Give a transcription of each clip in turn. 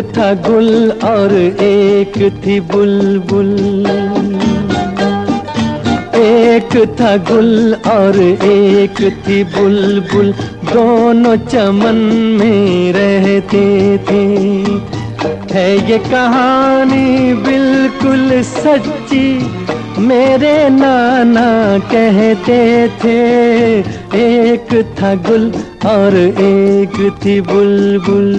था गुल और एक थी बुलबुल, एक था गुल और एक थी बुलबुल, दोनों चमन में रहते थे। है ये कहानी बिल्कुल सच्ची, मेरे नाना कहते थे। एक था गुल और एक थी बुलबुल।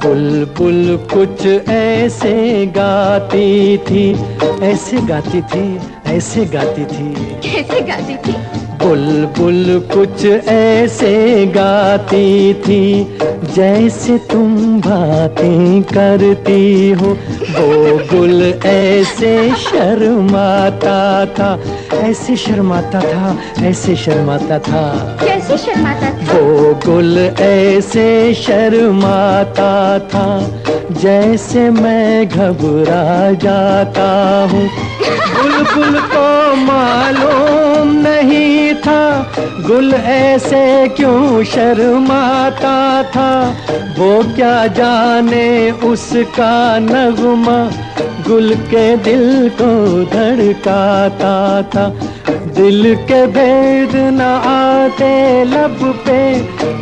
बुलबुल कुछ ऐसे गाती थी, ऐसे गाती थी, ऐसे गाती थी, कैसे गाती थी? बुलबुल कुछ ऐसे गाती थी, जैसे तुम बातें करती हो। वो गुल ऐसे शर्माता था, ऐसे शर्माता था, ऐसे शर्माता था। कैसे शर्माता था? वो गुल ऐसे शर्माता था, जैसे मैं घबरा जाता हूँ। बुलबुल को मालूम नहीं था गुल ऐसे क्यों शर्माता था। वो क्या जाने उसका नगमा गुल के दिल को धड़काता था। दिल के भेद न आते लब पे,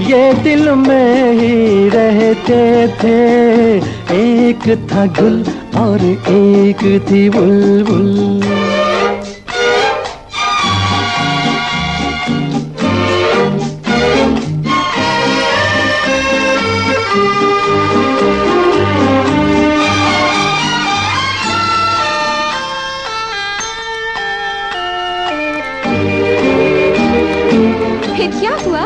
ये दिल में ही रहते थे। एक था गुल और एक थी बुलबुल। फिर क्या हुआ?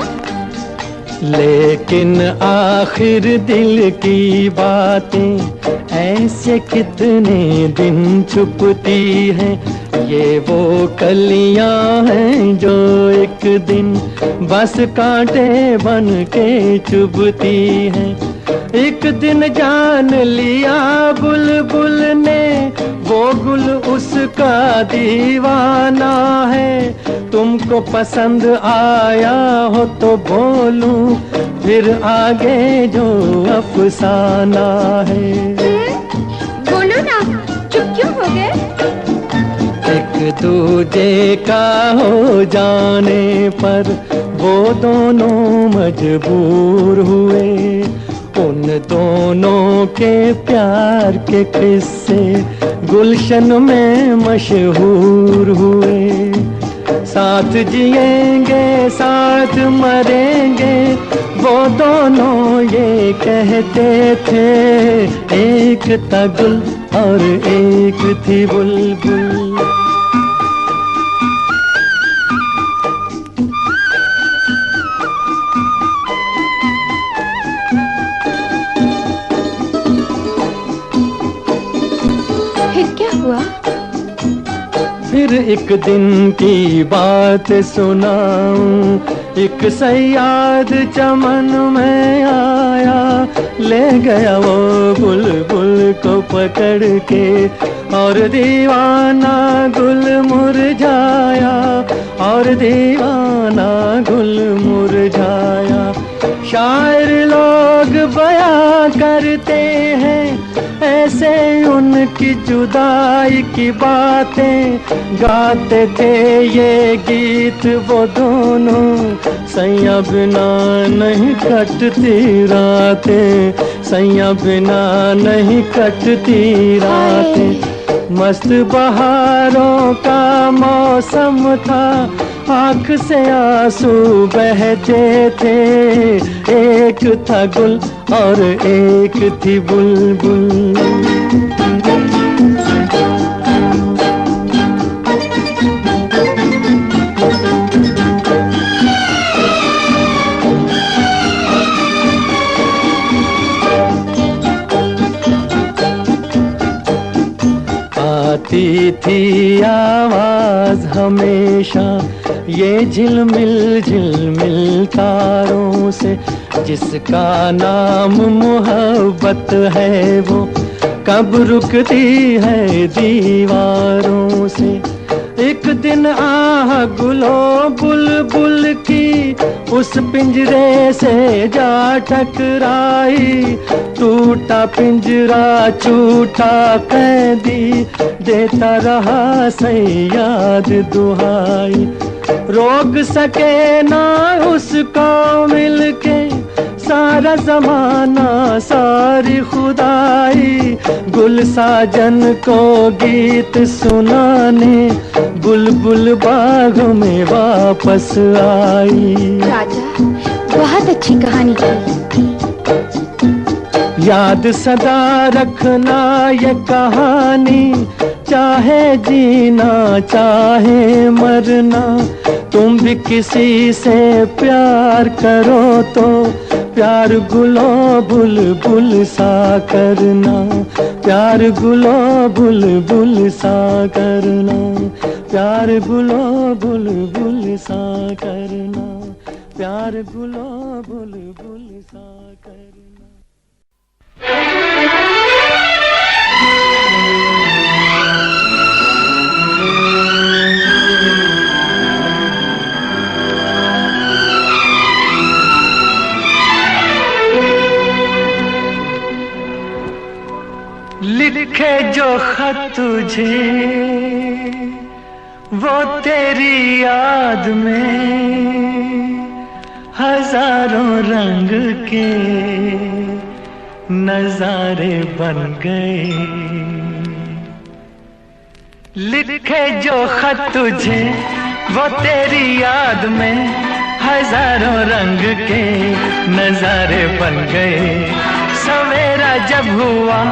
लेकिन आखिर दिल की बातें ऐसे कितने दिन छुपती हैं। ये वो कलियां हैं जो एक दिन बस कांटे बन के चुभती हैं। एक दिन जान लिया बुलबुल ने वो गुल उसका दीवाना है। तुमको पसंद आया हो तो बोलूं फिर आगे जो अफसाना है। बोलो ना, चुप क्यों हो गए? एक दूजे का हो जाने पर वो दोनों मजबूर हुए। उन दोनों के प्यार के किस्से गुलशन में मशहूर हुए। साथ जिएंगे साथ मरेंगे वो दोनों ये कहते थे। एक था गुल और एक थी बुलबुल। फिर क्या हुआ? फिर एक दिन की बात सुनाऊं। एक सयाद चमन में आया, ले गया वो बुलबुल को पकड़ के। और दीवाना गुल मुरझाया, और दीवाना गुल मुरझाया। शायर लोग बयां करते हैं ऐसे उनकी जुदाई की बातें। गाते थे ये गीत वो दोनों, सैया बिना नहीं कटती रातें, सैया बिना नहीं कटती रातें। मस्त बहारों का मौसम था, आँख से आंसू बहते थे। एक था गुल और एक थी बुलबुल। आती थी आवाज हमेशा ये झिलमिल झिलमिल तारों से। जिसका नाम मोहब्बत है वो कब रुकती है दीवारों से। एक दिन आह गुलो बुलबुल की उस पिंजरे से जा टकराई, टूटा पिंजरा छूटा कैदी, देता रहा सैयाद दुहाई। रोक सके ना उसको मिलके सारा जमाना सारी खुदाई, गुल साजन को गीत सुनाने बुलबुल बाग में वापस आई। राजा, बहुत अच्छी कहानी थी। याद सदा रखना ये कहानी, चाहे जीना चाहे मरना। तुम भी किसी से प्यार करो तो प्यार गुलो बुलबुल सा करना, प्यार गुलो बुलबुल सा करना, प्यार गुलो बुलबुल सा करना, प्यार गुलो बुलबुल सा करना। लिखे जो खत तुझे वो तेरी याद में हजारों रंग के नजारे बन गए। लिखे जो खत तुझे वो तेरी याद में हजारों रंग के नजारे बन गए। सवेरा जब हुआ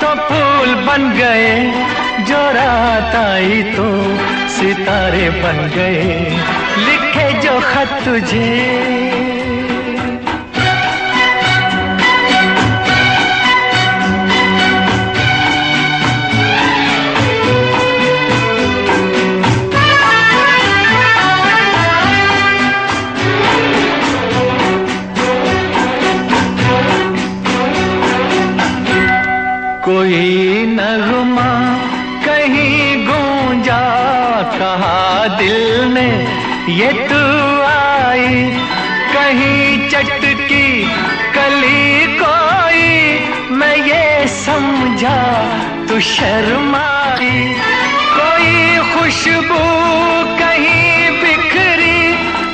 तो फूल बन गए, जो रात आई तो सितारे बन गए। लिखे जो खत तुझे कोई नगमा कहीं गूंजा, कहा दिल ने ये तू आई। कहीं चटकी कली कोई मैं ये समझा तू शर्माई। कोई खुशबू कहीं बिखरी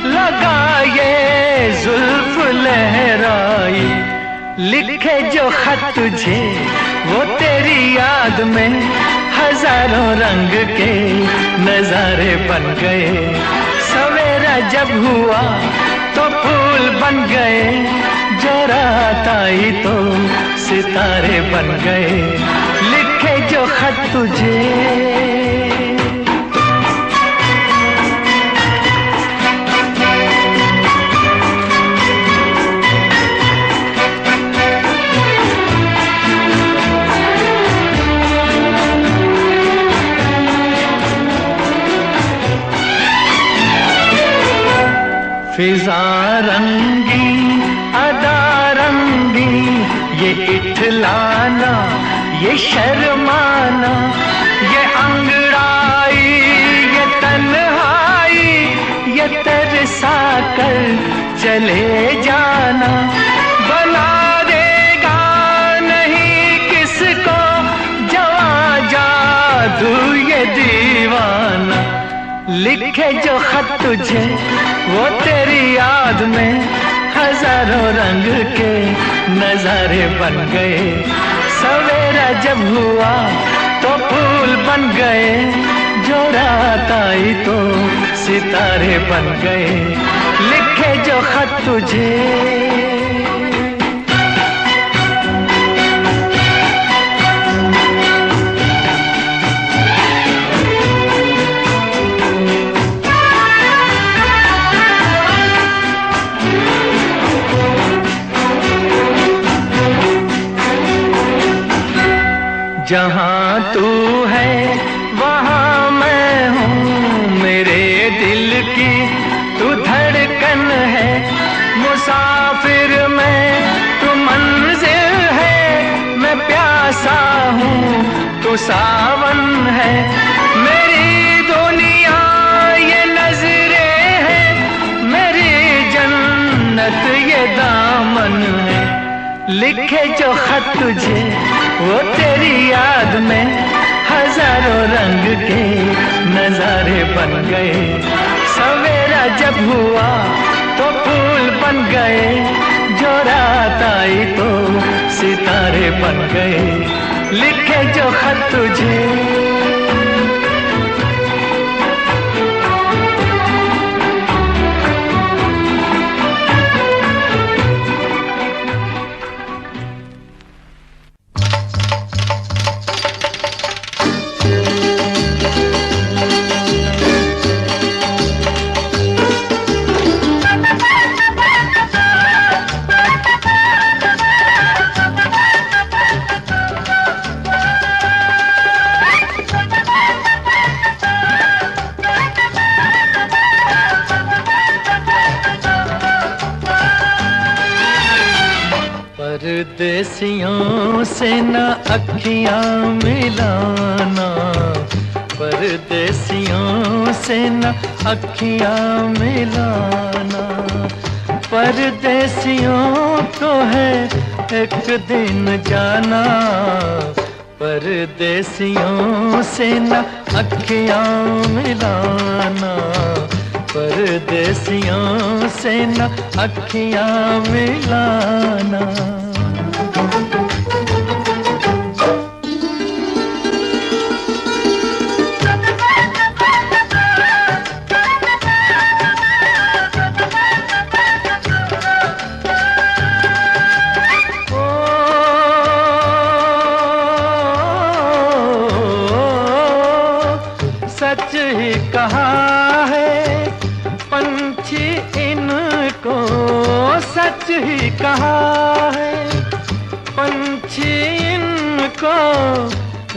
लगा ये जुल्फ लहराई। लिखे जो खत तुझे वो तेरी याद में हजारों रंग के नजारे बन गए। सवेरा जब हुआ तो फूल बन गए, जो रात आई तो सितारे बन गए। लिखे जो खत तुझे फिजा रंगी अदा रंगी, ये इठलाना ये शर्माना, ये अंगड़ाई ये तन्हाई, ये तरसा कर चले जाना। बना देगा नहीं किसको जवां जादू ये दीवाना। लिखे जो खत तुझे वो तेरी याद में हजारों रंग के नजारे बन गए। सवेरा जब हुआ तो फूल बन गए, जो रात आई तो सितारे बन गए। लिखे जो खत तुझे जहाँ तू है वहाँ मैं हूँ, मेरे दिल की तू धड़कन है, मुसाफिर तू सावन है, मेरी दुनिया ये नजरें है, मेरी जन्नत ये दामन है। लिखे जो खत तुझे वो तेरी याद में, हजारों रंग के नजारे बन गए। सवेरा जब हुआ तो फूल बन गए, जो रात आई तो सितारे बन गए। लिखे जो खत तुझे परदेसियों से न अखियां मिलाना, परदेसियों से न अखियां मिलाना। परदेसियों को है एक दिन जाना, परदेसियों से न अखियां मिलाना, परदेसियों से न अखियां मिलाना। सच ही कहा है पंछी इनको, सच ही कहा है पंछी इनको।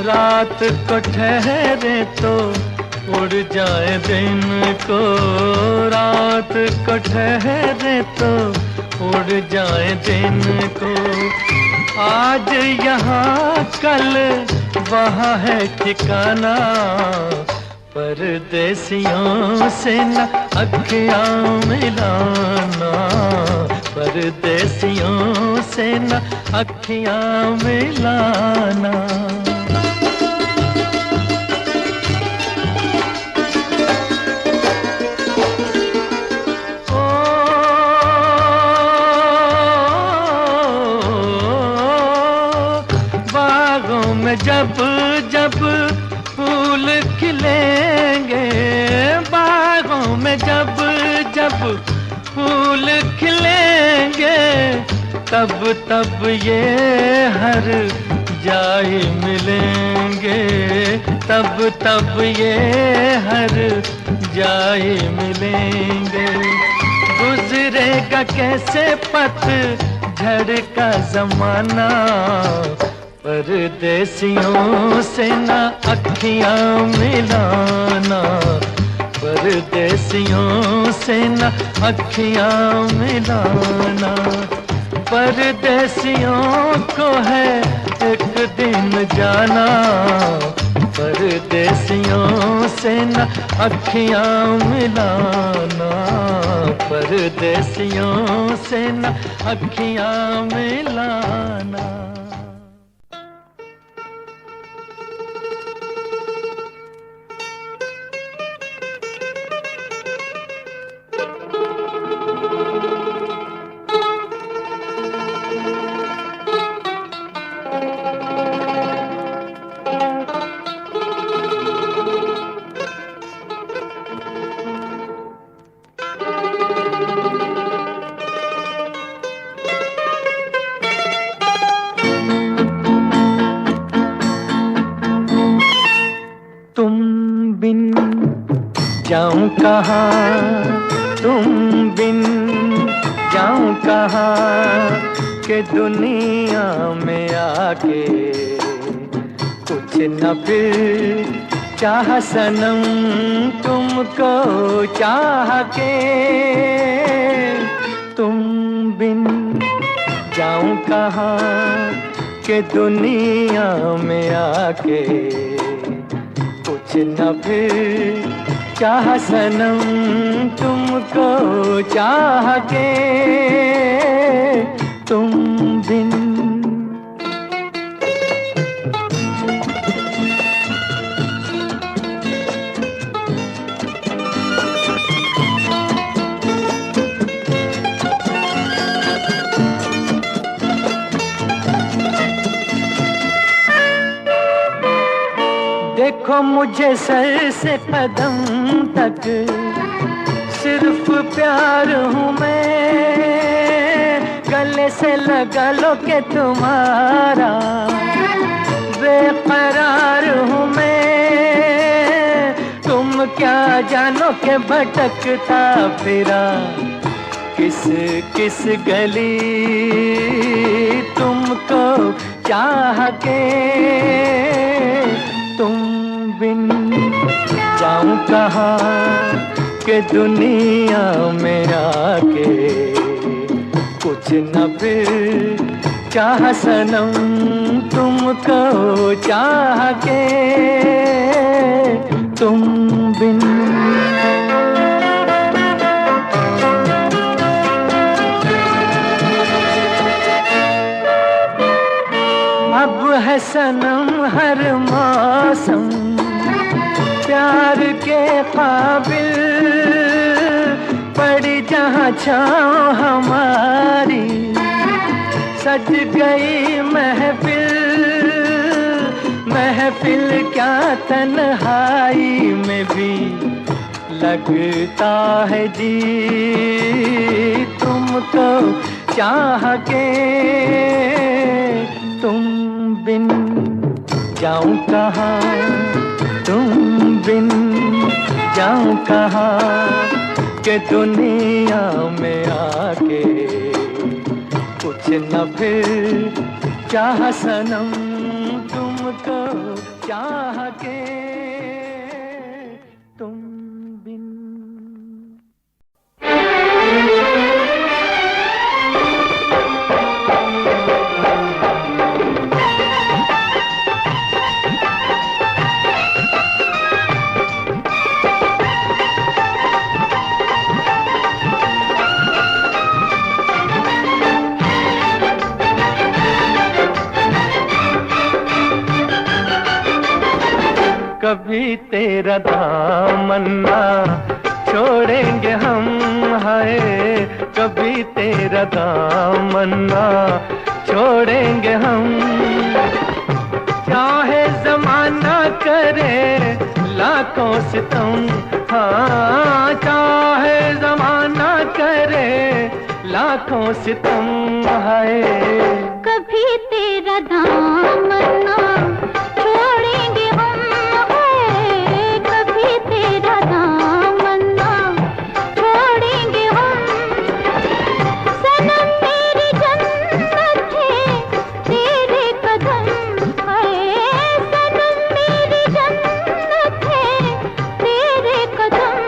रात को ठहरे तो उड़ जाए दिन को, रात को ठहरे तो उड़ जाए दिन को। आज यहाँ कल वहाँ है ठिकाना, परदेसियों से न अखियां मिलाना, परदेसियों से न अखियां मिलाना। बागों में जब जब फूल खिलेंगे, बागों में जब जब फूल खिलेंगे, तब तब ये हर जाए मिलेंगे, तब तब ये हर जाए मिलेंगे। गुजरेगा कैसे पतझड़ का जमाना, परदेसियों से न अखियां मिलाना, परदेसियों से न अखियां मिलाना। परदेसियों को है एक दिन जाना, परदेसियों से न अखियां मिलाना, परदेसियों से न अखियां मिलाना। जाऊं कहाँ तुम बिन, जाऊं कहाँ के दुनिया में आके कुछ न फिर चाह सनम तुमको चाह के। तुम बिन जाऊं कहाँ के दुनिया में आके कुछ न फिर चाह सनम तुमको चाह के तुम बिन। देखो मुझे सर से कदम तक सिर्फ प्यार हूँ मैं, गले से लगा लो के तुम्हारा बेकरार हूँ मैं। तुम क्या जानो के भटकता फिरा किस किस गली तुमको चाह के तुम बिन जाऊं कहाँ के दुनिया में आके कुछ न फिर चाह सनम तुमको चाह के तुम बिन। अब है सनम हर मौसम प्यार के काबिल, पड़ी जहाँ छाँव हमारी सज गई महफिल। महफिल क्या तन्हाई में भी लगता है जी तुमको चाह के तुम बिन जाऊं कहाँ, तुम बिन जाऊं कहाँ के दुनिया में आके कुछ न फिर चाह सनम तुमको चाह के तुम बिन। कभी तेरा दामन ना छोड़ेंगे हम, हाय कभी तेरा दामन ना छोड़ेंगे हम। चाहे जमाना करे लाखों सितम, हाँ चाहे जमाना करे लाखों सितम, हाय कभी तेरा दामन ना छोड़ेंगे हम, कभी तेरा दामन ना छोड़ेंगे हम। सनम मेरी जन्नत है तेरे कदम, है सनम मेरी जन्नत है तेरे कदम,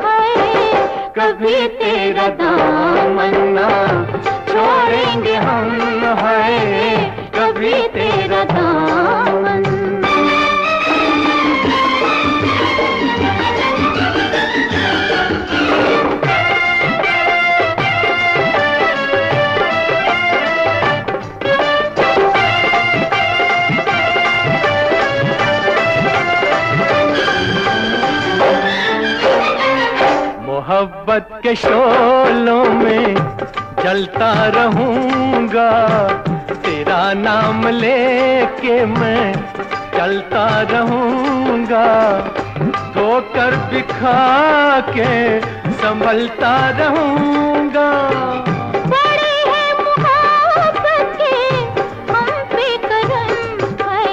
है कभी तेरा दामन ना छोड़ेंगे हम, है कभी तेरा दामन। मोहब्बत के शोलों में जलता रहूंगा, तेरा नाम लेके मैं चलता रहूंगा। धोकर बिखा के संभलता रहूंगा। बड़े हैं मोहब्बत के हम पे करम, है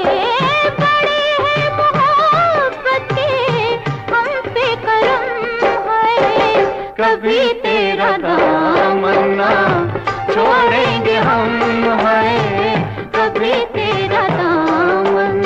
बड़े हैं मोहब्बत के हम पे करम, है कभी तेरा दामन ना छोड़ेंगे हम, है कभी तेरा दामन।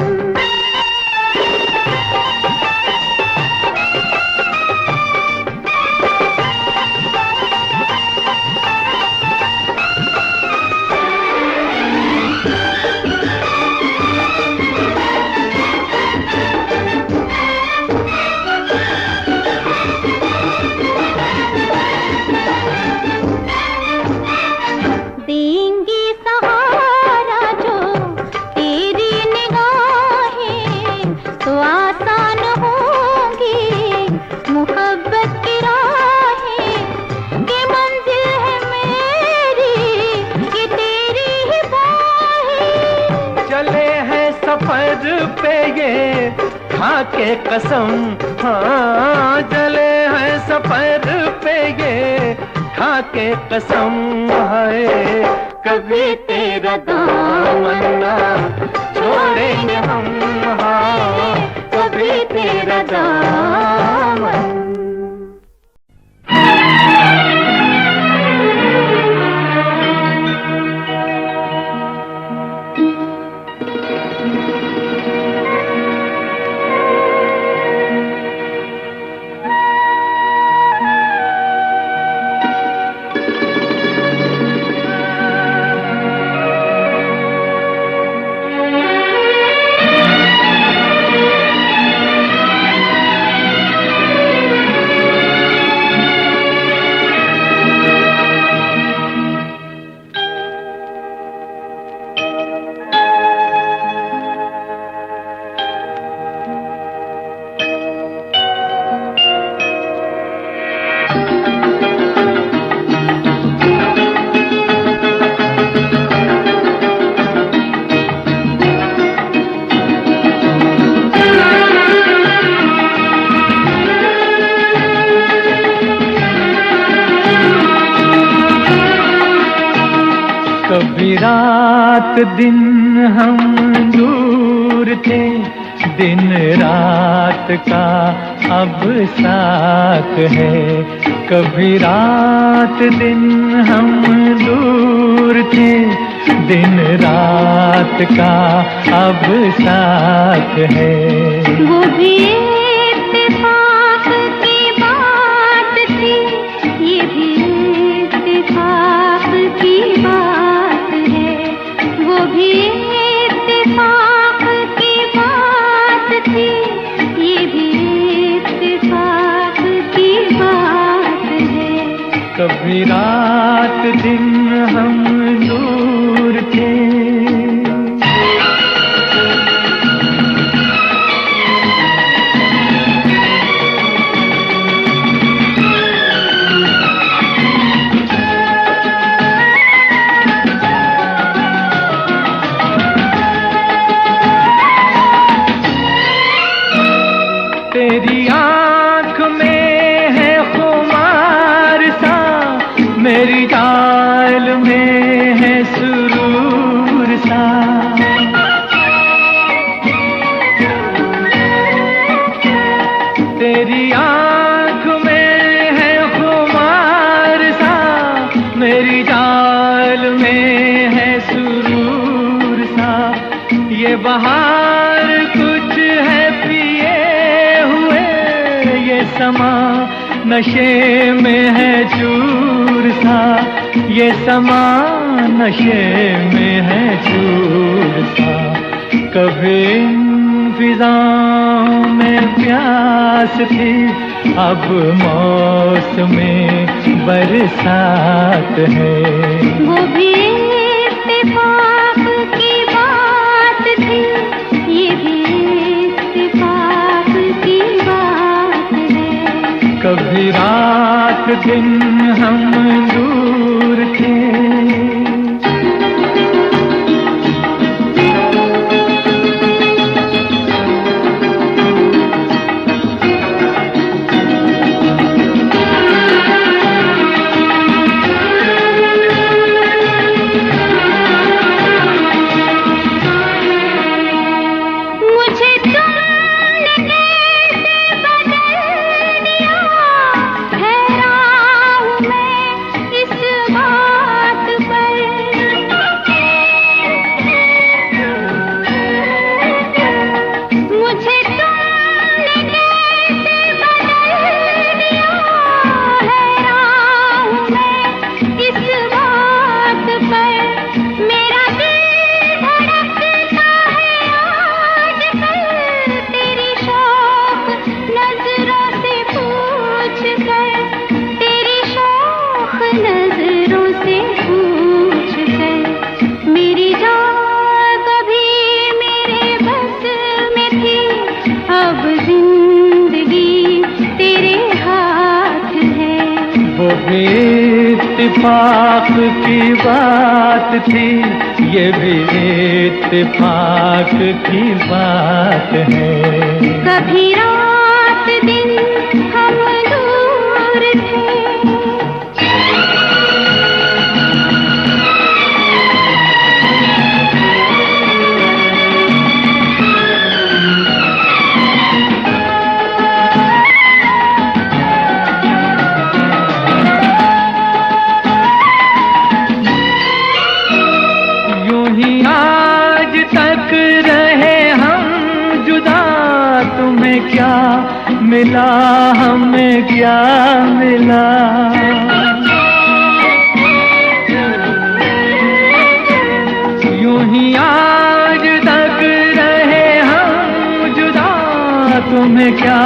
चले हैं सफर पे ये खा के कसम, हाँ चले हैं सफर पे ये खा के कसम है। कभी तेरा दामन ना छोड़ेंगे हम, हाँ कभी तेरा दामन। कभी रात दिन हम दूर थे, दिन रात का अब साथ है। कभी रात दिन हम दूर थे, दिन रात का अब साथ है। वो भी इत्तेफाक की बात थी, ये भी इत्तेफाक की बात है। वो भी इत्तेफाक की बात थी, ये भी इत्तेफाक की बात है। कभी रात दिन हम दूर थे। तेरी आंख में है खुमार सा, मेरी चाल में है सुरूर सा। तेरी आंख में है खुमार सा, मेरी चाल में है सुरूर सा। ये बहार कुछ है पिए हुए, ये समा नशे में है चूर सा। ये समा नशे में है चूर सा। कभी इन फिजाओं में प्यास थी, अब मौसमें बरसात है। वो भी इत्तेफाक की बात थी, ये भी इत्तेफाक की बात है। कभी रात दिन हम दूर थे। इत्तेफाक की बात थी, ये भी इत्तेफाक की बात है। कभी रात दिन हम दूर थे, तुम्हें क्या मिला, हमें क्या मिला। यूं ही आज तक रहे हम जुदा, तुम्हें क्या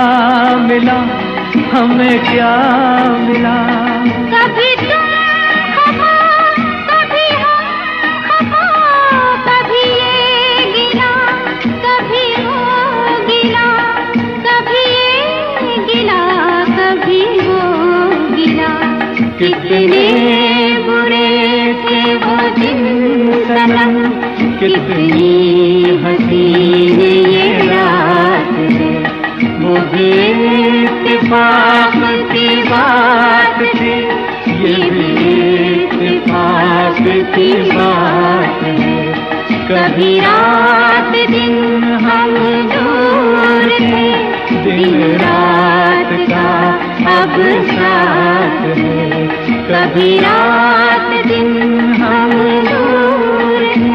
मिला, हमें क्या मिला। कभी तुम खफा, कभी हम खफा, कभी ये गिला, कभी वो गिला, कभी ये गिला, कभी वो गिला। कितने बुरे थे वो दिन सनम, कितनी हसीन ये रात है। वो भी इत्तेफाक की बात थी, ये भी इत्तेफाक की बात है। कभी रात दिन हम दूर थे, दिन रात का अब साथ है। कभी रात दिन हम दूर थे।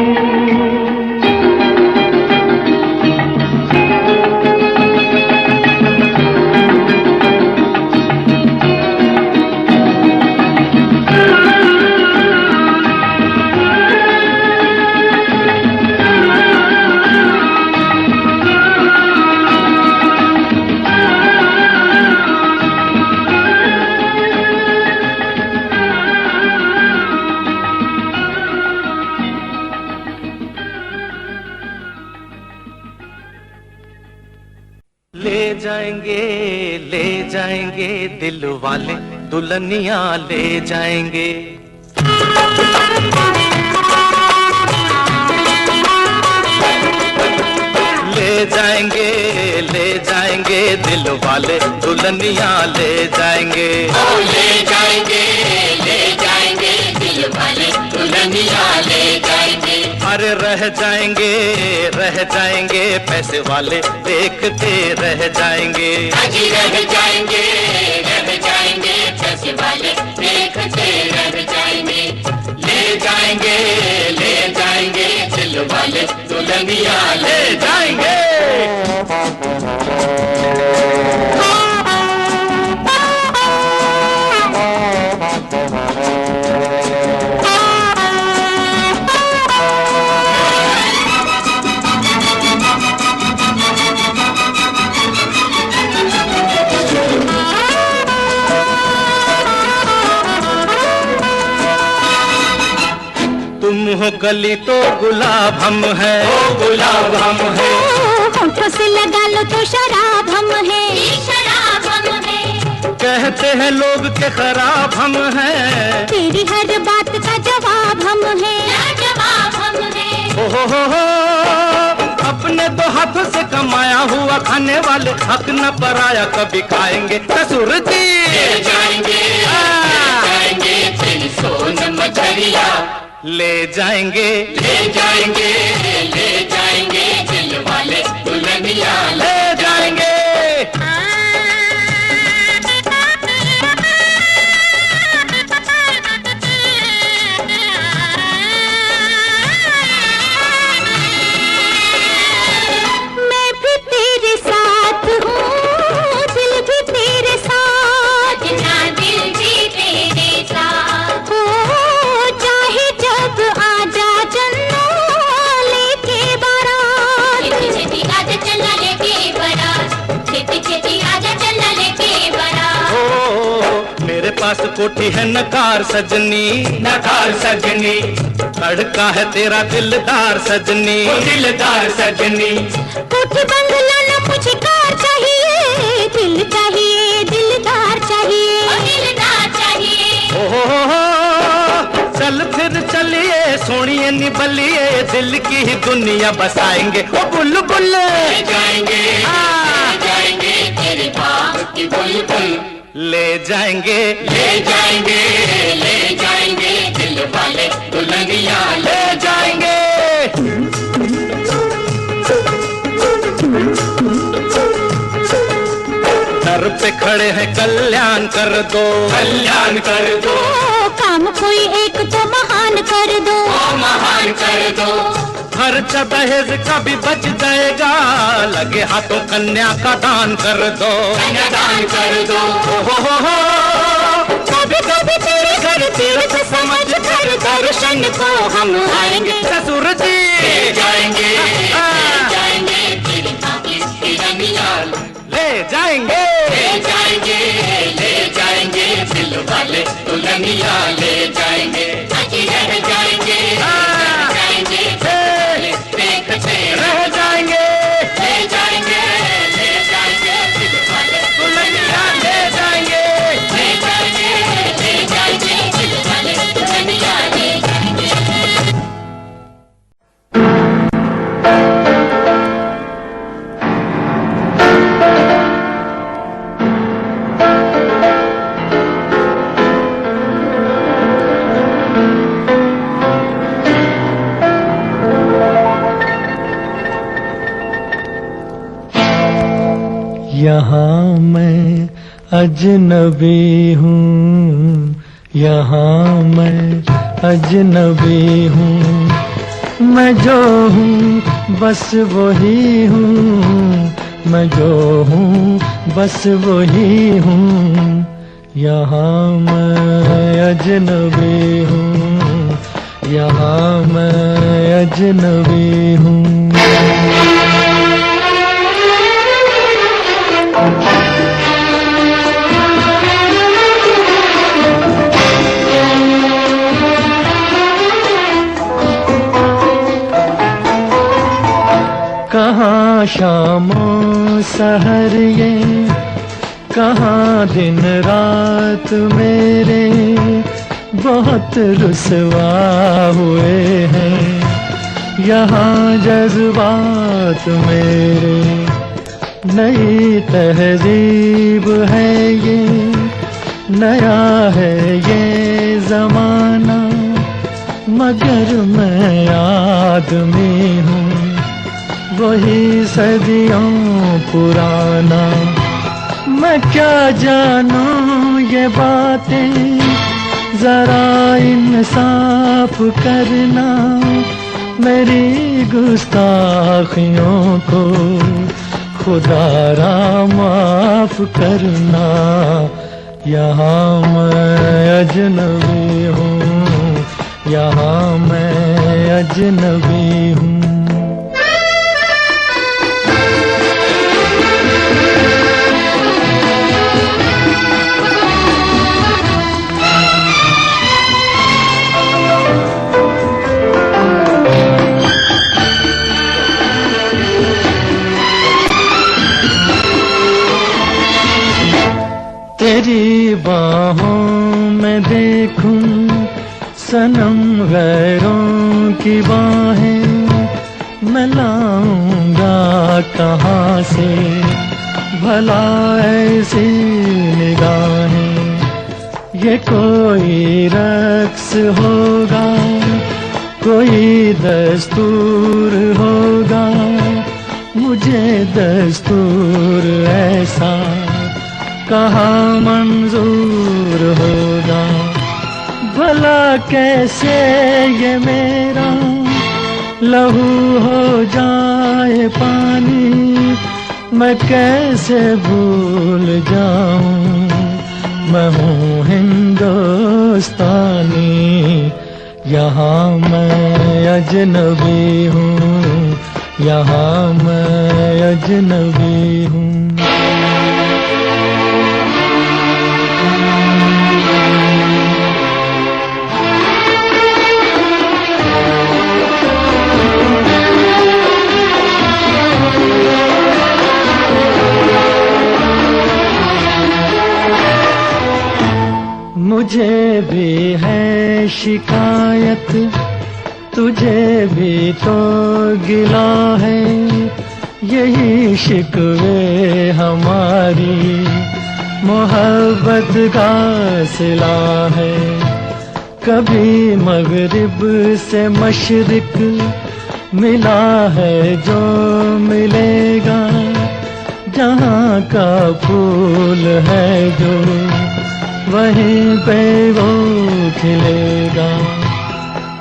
ले जाएंगे दिल वाले, दुल्हनिया ले जाएंगे। ले जाएंगे दिल वाले, दुल्हनिया ले जाएंगे। ओ ले जाएंगे दिल वाले, दुल्हनिया ले जाएंगे। अरे रह जाएंगे पैसे वाले, देखते रह जाएंगे। अजी रह जाएंगे पैसे वाले, देखते रह जाएंगे। ले जाएंगे दिल वाले, दुल्हनिया ले जाएंगे। तुम हो कली तो गुलाब हम है, ओ गुलाब हम है। होठों से लगा लो तो शराब हम है, शराब हम है। कहते हैं लोग के खराब हम हैं, तेरी हर बात का जवाब हम है, जवाब हम है। हो अपने दो हाथों से कमाया हुआ खाने वाले, हक न पराया कभी खाएंगे ससुर जी। ले जाएंगे तेरी सोन मछलिया, ले जाएंगे दिल वाले, दुल्हनिया ले जाएंगे। मैं भी तेरे साथ हूँ, दिल भी तेरे साथ, दिल भी तेरे साथ हो। चाहे जब आजा चन्ना लेके बारात, छेती आजा चन्ना लेके बारात, छेती आजा चन्ना लेके बारात। ओ मेरे पास कोठी है नकार सजनी, लड़का है तेरा दिलदार सजनी, दिलदार सजनी। कोठी बंगला न मुझे कार चाहिए, दिल चाहिए, दिलदार चाहिए, दिलदार चाहिए। ओ बलिए निबलिए दिल की ही दुनिया बसाएंगे ओ बुलबुल। ले जाएंगे तेरे बाग की बुलबुल। ले जाएंगे दिल वाले दुल्हनिया ले जाएंगे। दर पे खड़े हैं कल्याण कर दो, कल्याण कर दो। काम कोई एक तो महान कर दो, महान कर दो। खर्चा दहेज का भी बच जाएगा, लगे हाथों कन्या का दान कर दो, दान कर दो। हो कभी कभी तेरे घर तीर्थ समझ कर दर्शन को हम आएंगे ससुर जी। ले जाएंगे तेरी भाभी की रनिया ले जाएंगे दिल वाले दुल्हनिया ले जाएंगे। रह जाएंगे देखते रह जाएंगे। ले जाएंगे दिल वाले दुल्हनिया ले जाएंगे। ले जाएंगे दिल वाले दुल्हनिया ले जाएंगे। यहाँ मैं अजनबी हूँ, यहाँ मैं अजनबी हूँ। मैं जो हूँ बस वही हूँ, मैं जो हूँ बस वही हूँ। यहाँ मैं अजनबी हूँ, यहाँ मैं अजनबी हूँ। कहाँ शामों सहर ये, कहाँ दिन रात मेरे बहुत रुसवा हुए हैं। यहाँ जज्बात मेरे नई तहजीब है ये, नया है ये जमाना, मगर मैं आदमी हूँ वही सदियों पुराना। मैं क्या जानूं ये बातें, जरा इंसाफ करना, मेरी गुस्ताखियों को खुदारा माफ करना। यहाँ मैं अजनबी हूँ, यहाँ मैं अजनबी हूँ। तेरी बाहों में देखूं सनम गैरों की बाहें, मैं लाऊंगा कहाँ से भला ऐसी निगाहें। ये कोई रक्स होगा, कोई दस्तूर होगा, मुझे दस्तूर ऐसा कहाँ मंजूर होगा। भला कैसे ये मेरा लहू हो जाए पानी, मैं कैसे भूल जाऊं, मैं हूँ हिंदुस्तानी। यहाँ मैं अजनबी हूँ, यहाँ मैं अजनबी हूँ। मुझे भी है शिकायत तुझे भी तो गिला है, यही शिकवे हमारी, मोहब्बत का सिला है। कभी मगरिब से मशरिक मिला है जो मिलेगा, जहाँ का फूल है जो वहीं पे वो खिलेगा।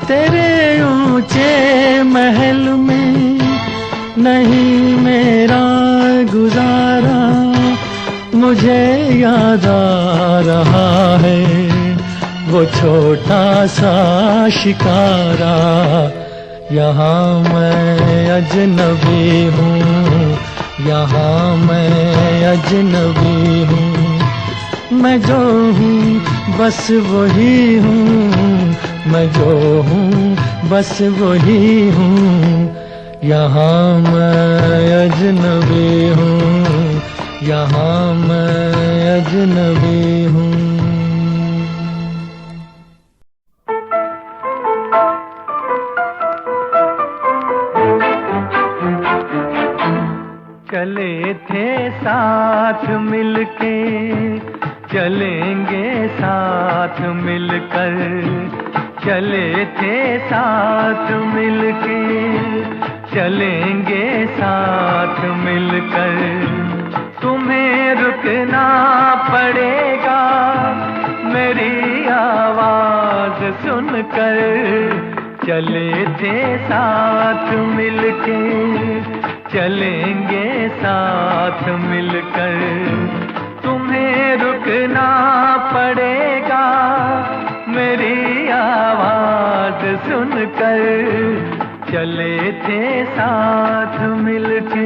तेरे ऊंचे महल में नहीं मेरा गुजारा, मुझे याद आ रहा है वो छोटा सा शिकारा। यहाँ मैं अजनबी हूँ, यहाँ मैं अजनबी हूँ। मैं जो हूँ बस वही हूँ, मैं जो हूँ बस वही हूँ। यहाँ मैं अजनबी हूँ, यहाँ मैं अजनबी हूँ। चले थे साथ मिलके, चलेंगे साथ मिलकर। चले थे साथ मिलके, चलेंगे साथ मिलकर। तुम्हें रुकना पड़ेगा मेरी आवाज सुनकर। चले थे साथ मिलके, चलेंगे साथ मिलकर। तुम्हें रुकना पड़ेगा मेरी आवाज सुनकर। चले थे साथ मिलके।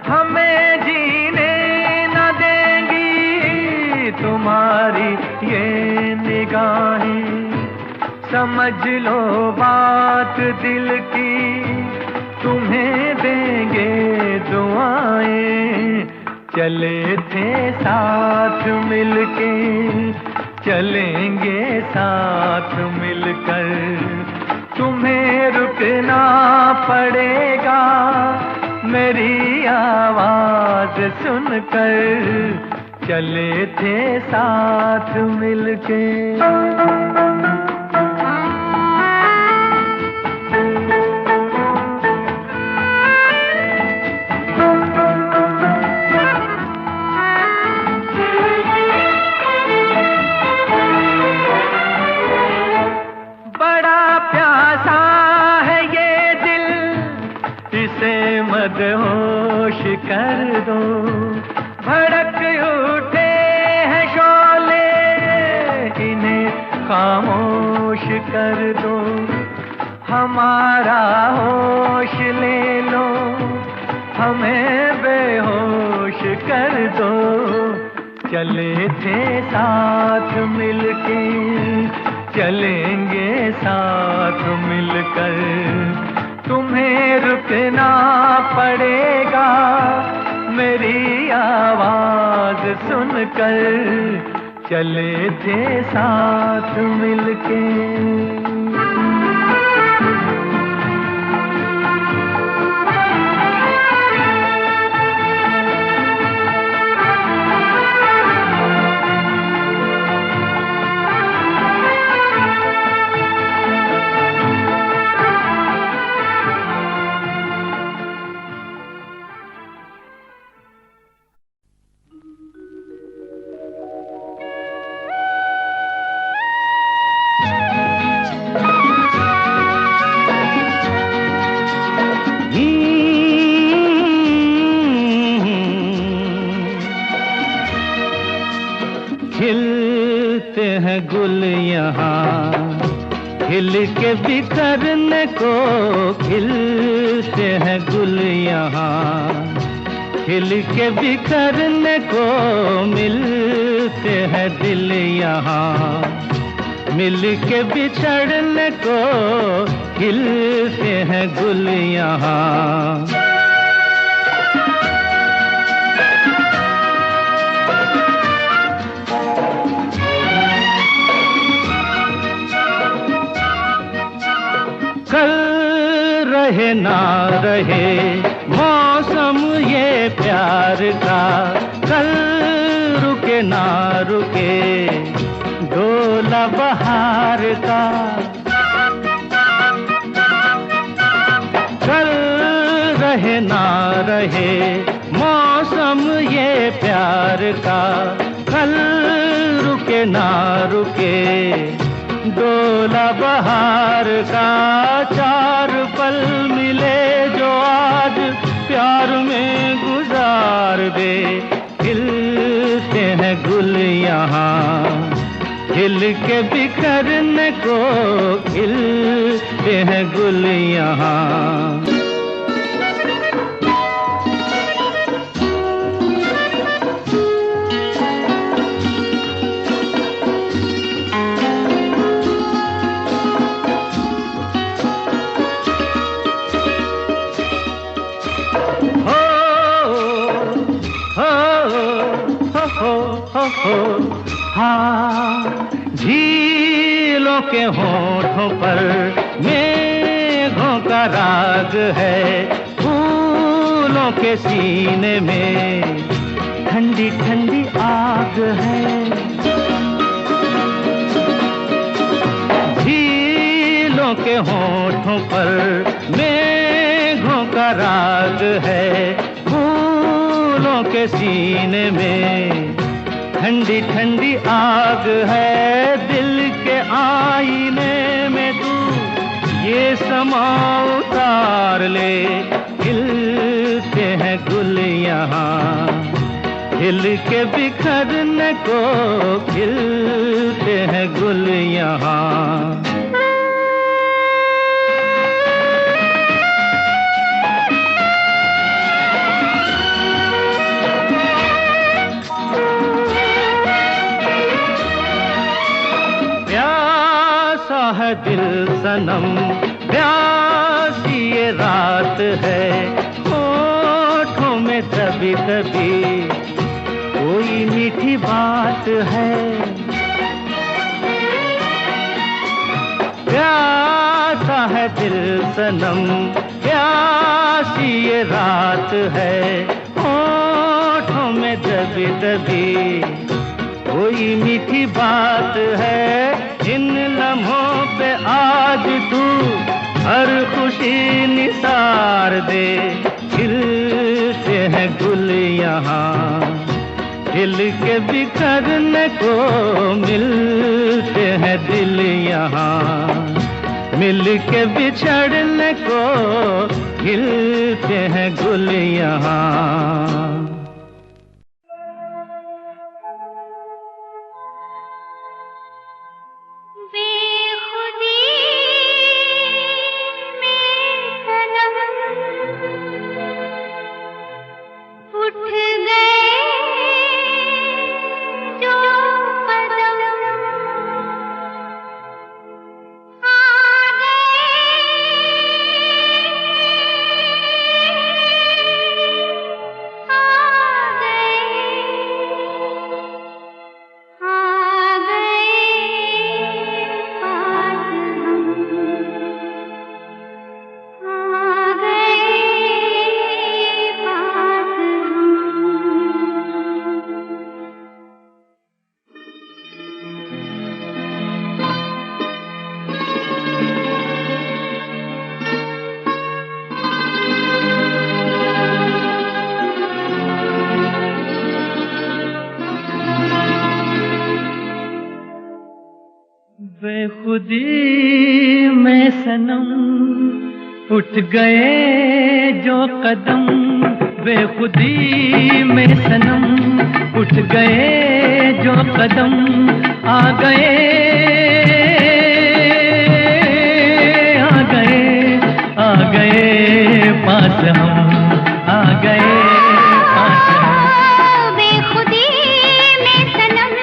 हमें जीने न देंगी तुम्हारी ये निगाहें। समझ लो बात दिल की, तुम्हें देंगे दुआएं। चले थे साथ मिलके, चलेंगे साथ मिलकर। तुम्हें रुकना पड़ेगा मेरी आवाज सुनकर। चले थे साथ मिलके। मदहोश कर दो, भड़क उठे हैं शोले, इन्हें खामोश कर दो। हमारा होश ले लो, हमें बेहोश कर दो। चले थे साथ मिलके, चलेंगे साथ मिलकर। तुम्हें रुकना पड़ेगा मेरी आवाज सुनकर। चले थे साथ मिलके। खिलते हैं गुल यहाँ खिल के बिखरने को खिलते हैं गुल यहाँ, खिल के बिखरने को मिलते हैं दिल यहाँ, मिल के बिछड़ने को खिलते हैं गुल यहाँ। कल रहे ना रहे मौसम ये प्यार का, कल रुके ना रुके डोला बहार का, कल रहे ना रहे मौसम ये प्यार का, कल रुके ना रुके डोला बहार का। चार पल मिले जो आज प्यार में गुजार दे, खिलते हैं गुल यहाँ, खिल के बिखरने को खिलते हैं गुल यहाँ। हाँ, झीलों के होठों पर मेघों का राग है, फूलों के सीने में ठंडी ठंडी आग है, झीलों के होठों पर मेघों का राग है, फूलों के सीने में ठंडी ठंडी आग है। दिल के आईने में तू ये समा उतार ले, खिलते हैं गुल यहाँ, खिल के बिखरने को खिलते हैं गुल यहाँ। है दिल सनम प्यासी ये रात है, होठों में दबी दबी कोई मीठी बात है, प्यासा है दिल सनम प्यासी ये रात है, होठों में दबी दबी कोई मीठी बात है। इन लम्हों पे आज तू हर खुशी निसार दे, खिलते हैं गुल यहाँ, खिल के बिखरने को मिलते हैं दिल यहाँ, मिल के बिछड़ने को खिलते हैं गुल यहाँ। बेखुदी में सनम उठ गए जो कदम, बेखुदी में सनम उठ गए जो कदम, आ गए हम आ गए पास हम। बेखुदी में सनम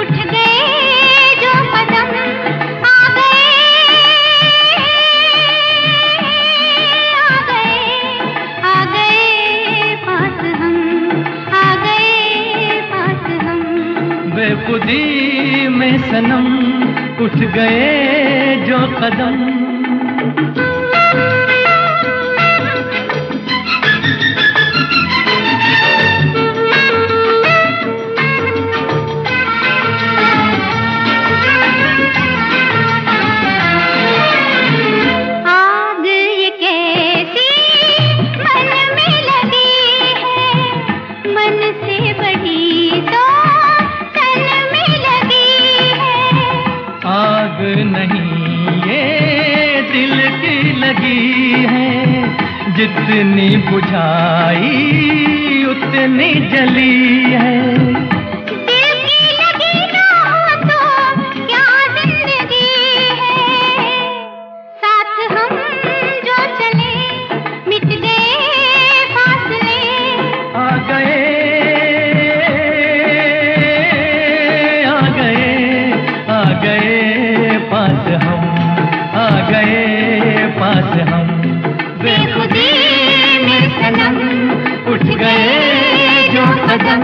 उठ गए जो कदम आ गए पास हम आ गए पास हम। बेखुदी में सनम उठ गए जो कदम। आग ये कैसी मन में लगी है, मन से बड़ी तो तन में लगी है। आग नहीं ये दिल की लगी है, जितनी बुझाई उतनी जली है। दिल की लगी ना हो तो क्या जिंदगी है, साथ हम जो चले मिट गए फासले। आ गए आ गए आ गए पास हम आ गए पास हम। बेखुदी में सनम उठ गए जो कदम।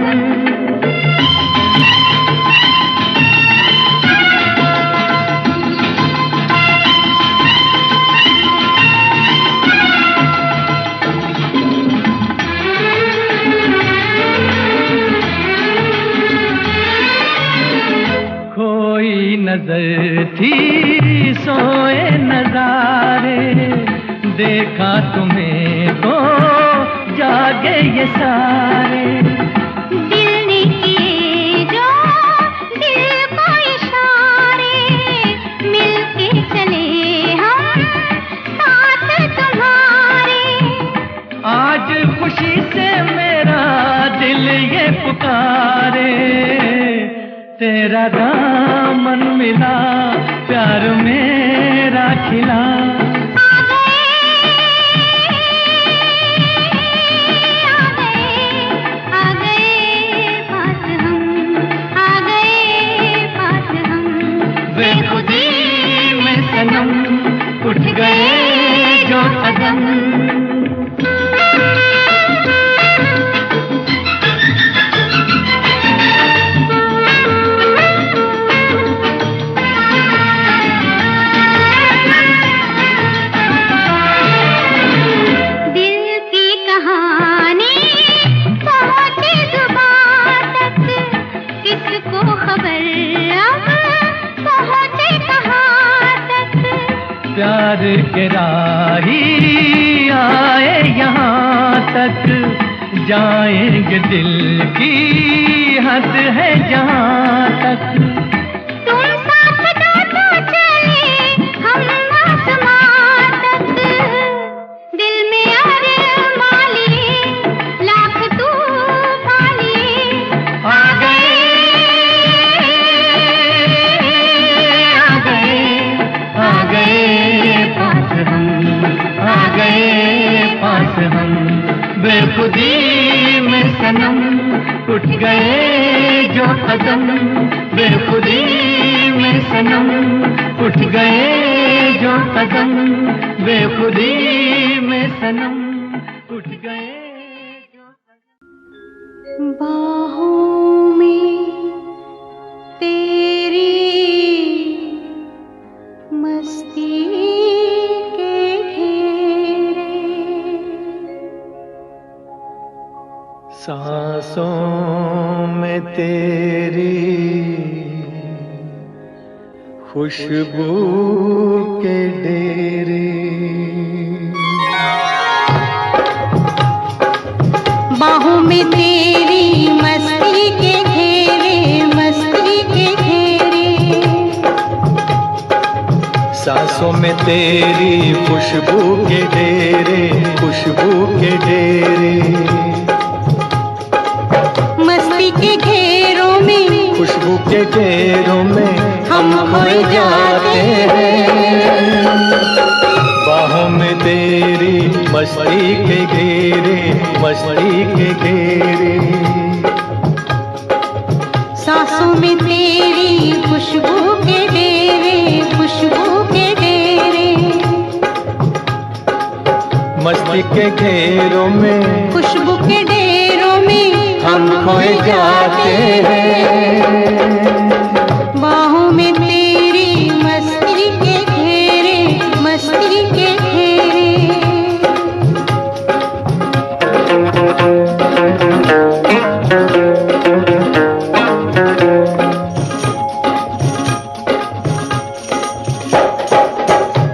खोई नजर थी सोए नजारे, देखा तुम्हें तो जागे ये सारे। दिल ने किए जो दिल को इशारे, मिलके चले हम साथ तुम्हारे। आज खुशी से मेरा दिल ये पुकारे, तेरा दामन मिला प्यार मेरा खिला। बेखुदी में सनम उठ गए जो कदम। दिल की कहानी पहुंचे जुबान तक, किसको खबर अब पहुंचे कहाँ तक। प्यार के राही आए यहाँ तक, जाएंगे दिल की हद है जहाँ तक। तुम साथ दो तो चले हम आसमां तक, दिल में अरमां लिए लाख तूफान लिए। आ गए आ गए आ गए पास हम आ गए पास हम। बेखुदी में सनम उठ गए जो कदम। बेखुदी में सनम उठ गए जो कदम। बेखुदी में सनम उठ गए जो कदम। बाहों में तेरी मस्ती के घेरे, सांसों में तेरी खुशबू के डेरे। बाहों में तेरी मस्ती के घेरे, मस्ती के घेरे। सांसों में तेरी खुशबू के डेरे, खुशबू के डेरे। मस्ती के घेरों में, खुशबू के घेरों में हम खोए जाते हैं। बाहों में तेरी मस्ती के घेरे, मस्ती के घेरे। सांसों में तेरी खुशबू के डेरे, खुशबू के डेरे। मस्ती के घेरों में, खुशबू के डेरों में हम खोए जाते हैं। बाहों में तेरी मस्ती के घेरे, मस्ती के घेरे।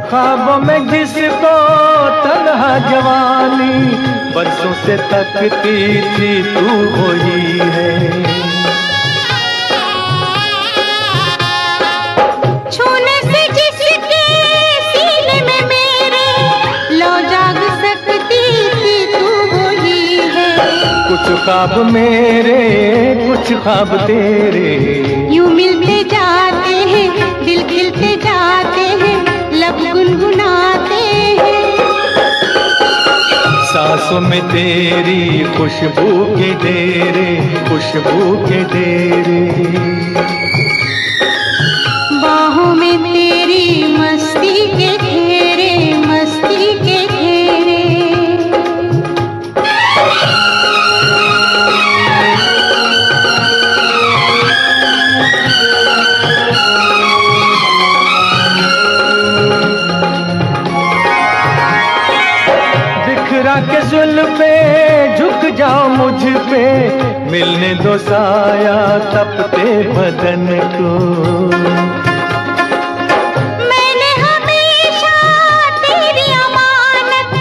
ख्वाबों में जिसको तन्हा जवानी बरसों से तकती थी, तू वही है। छूने से जिसके सीने में मेरे लो जाग सकती थी, तू वही है। कुछ ख्वाब मेरे, कुछ ख्वाब तेरे, यूं मिलते जाते हैं, दिल खिलते जाते हैं, लब गुनगुनाते हैं। सांसों में तेरी खुशबू के डेरे, खुशबू के डेरे। बाहों में तेरी मस्ती के घेरे, मस्ती के घेरे। बिखरा के जुल्फे झुक जाओ मुझ पे, मिलने दो साया तपते बदन को। मैंने हमेशा तेरी अमानत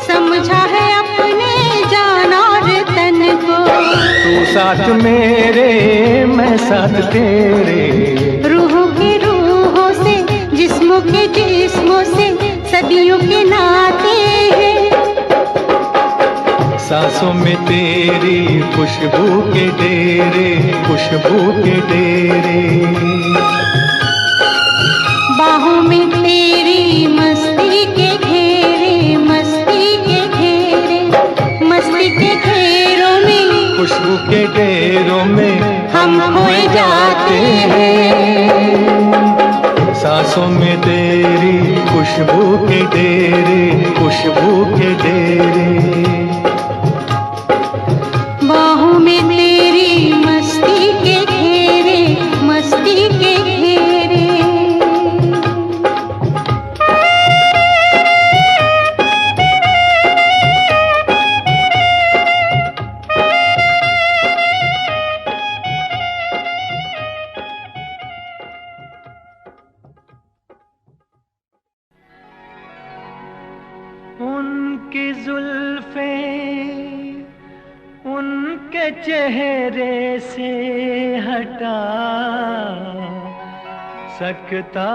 समझा है अपने जान और तन को। तू साथ मेरे, मैं साथ तेरे। रूहों के रूहों से, जिस्मों के जिस्मों से सदियों के नाते हैं। सांसों में तेरी खुशबू के डेरे, खुशबू के डेरे। बाहों में तेरी मस्ती के घेरे, मस्ती के घेरे। मस्ती के घेरों में, खुशबू के डेरों में हम खोए जाते हैं। सांसों में तेरी खुशबू के डेरे, खुशबू के डेरे। बाहों में तेरी मस्ती के घेरे, मस्ती के घेरे। उनकी जुल्फे उनके चेहरे से हटा सकता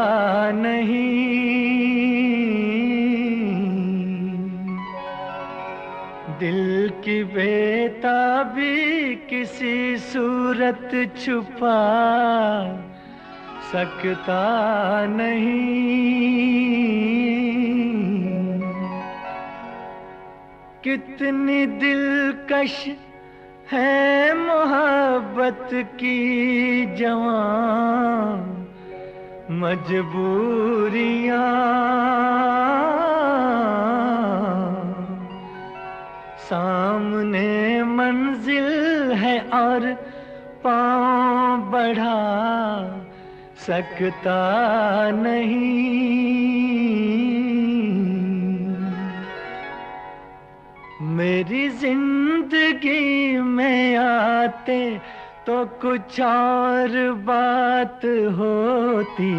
नहीं। दिल की बेताबी किसी सूरत छुपा सकता नहीं। कितनी दिलकश है मोहब्बत की जवां मजबूरियां। सामने मंजिल है और पांव बढ़ा सकता नहीं। मेरी जिंदगी में आते तो कुछ और बात होती,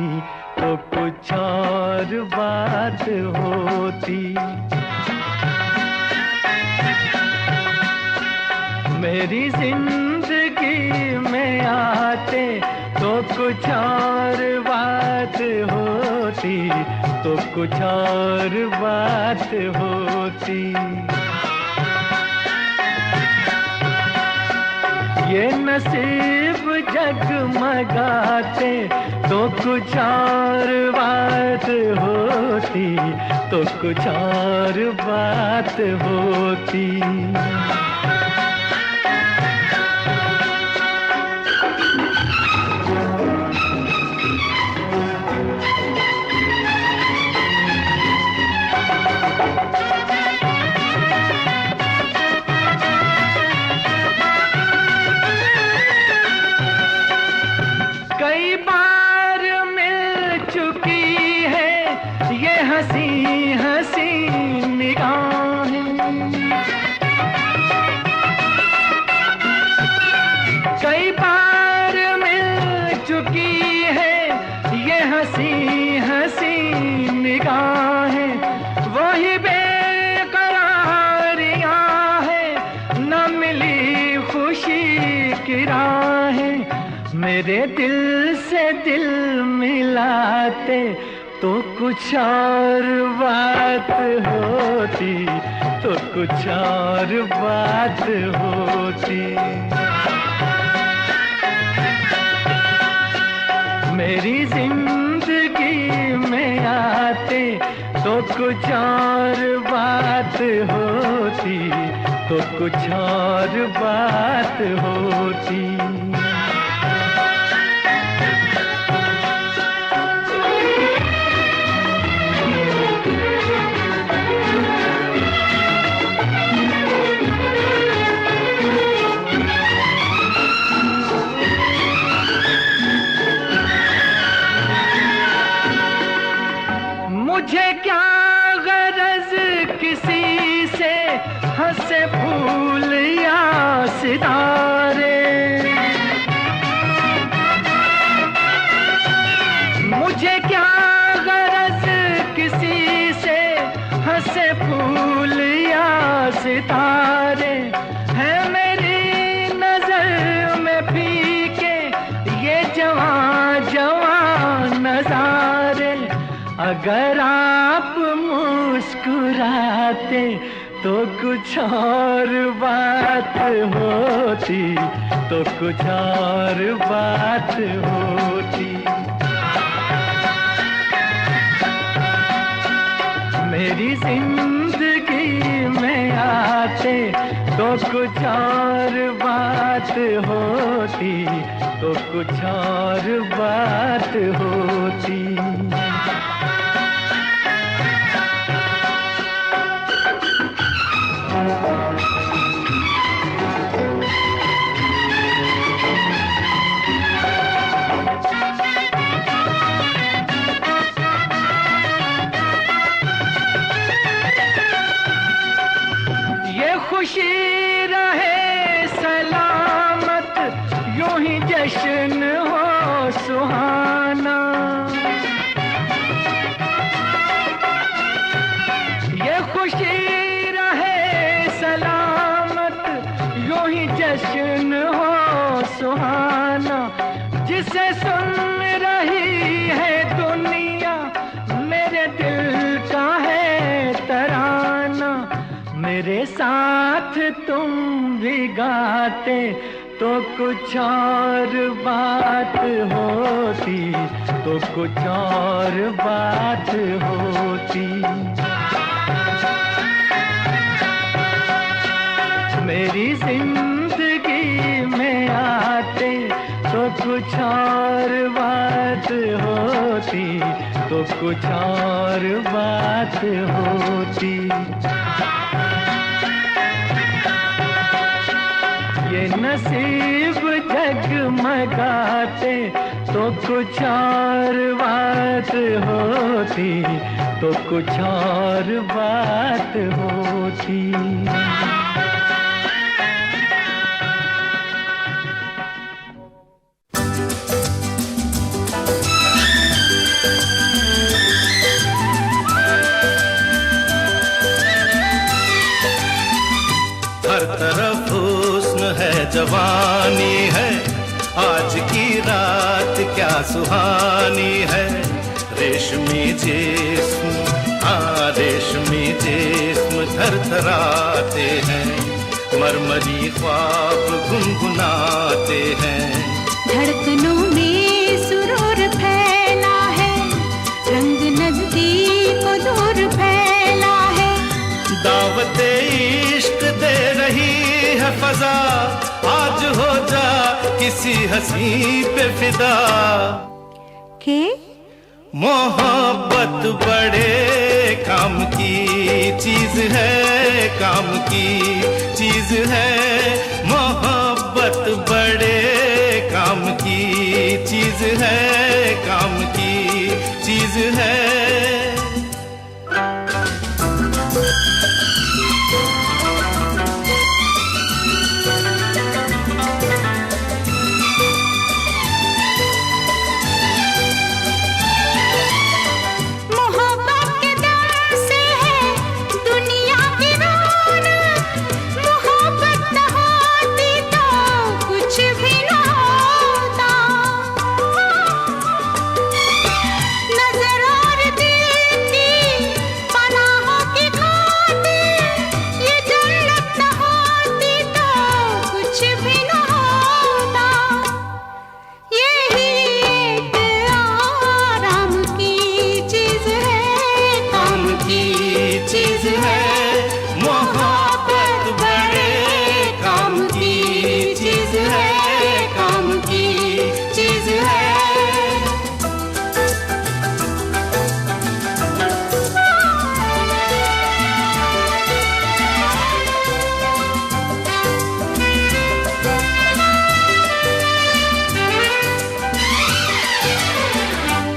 तो कुछ और बात होती। मेरी जिंदगी में आते तो कुछ और बात होती, तो कुछ और बात होती। ये नसीब जगमगाते तो कुछ और बात होती, तो कुछ और बात होती। कई बार मिल चुकी है ये हंसी हंसी निगाहें, कई बार मिल चुकी है ये हंसी हंसी निगाहें। वही बेकरारियां है, न मिली खुशी की राहें। मेरे दिल से दिल मिलाते तो कुछ और बात होती, तो कुछ और बात होती। मेरी जिंदगी में आते तो कुछ और बात होती, तो कुछ और बात होती। मुझे क्या गरज किसी से हंसे फूल या सितारे, मुझे क्या गरज किसी से हंसे फूल या सितारे। है मेरी नजर में फीके ये जवां जवां नजारे। अगर आप मुस्कुराते तो कुछ और बात होती, तो कुछ और बात होती। मेरी जिंदगी में आते तो कुछ और बात होती, तो कुछ और बात होती। खुशी रहे सलामत यूं ही जश्न हो सुहाना। ये खुशी रहे सलामत यूं ही जश्न हो सुहाना। जिसे सुन रही है दुनिया मेरे दिल का है तराना। मेरे साथ तुम भी गाते तो कुछ और बात होती, तो कुछ और बात होती। मेरी जिंदगी में आते तो कुछ और बात होती, तो कुछ और बात होती। ये नसीब जगमगाते तो कुछ और बात होती, तो कुछ और बात होती। हर तरफ हुस्न है, जवानी है, आज की रात क्या सुहानी है। रेशमी जिस्म, हाँ रेशमी जिस्म थरथराते हैं। मरमरी ख्वाब गुनगुनाते हैं। धड़कनों में सुरूर फैला है, रंग नजदीक और दूर फैला है। दावत इश्क दे रही है फजा, आज हो जा किसी हंसी पे फिदा। के मोहब्बत बड़े काम की चीज है, काम की चीज है। मोहब्बत बड़े काम की चीज है, काम की चीज है।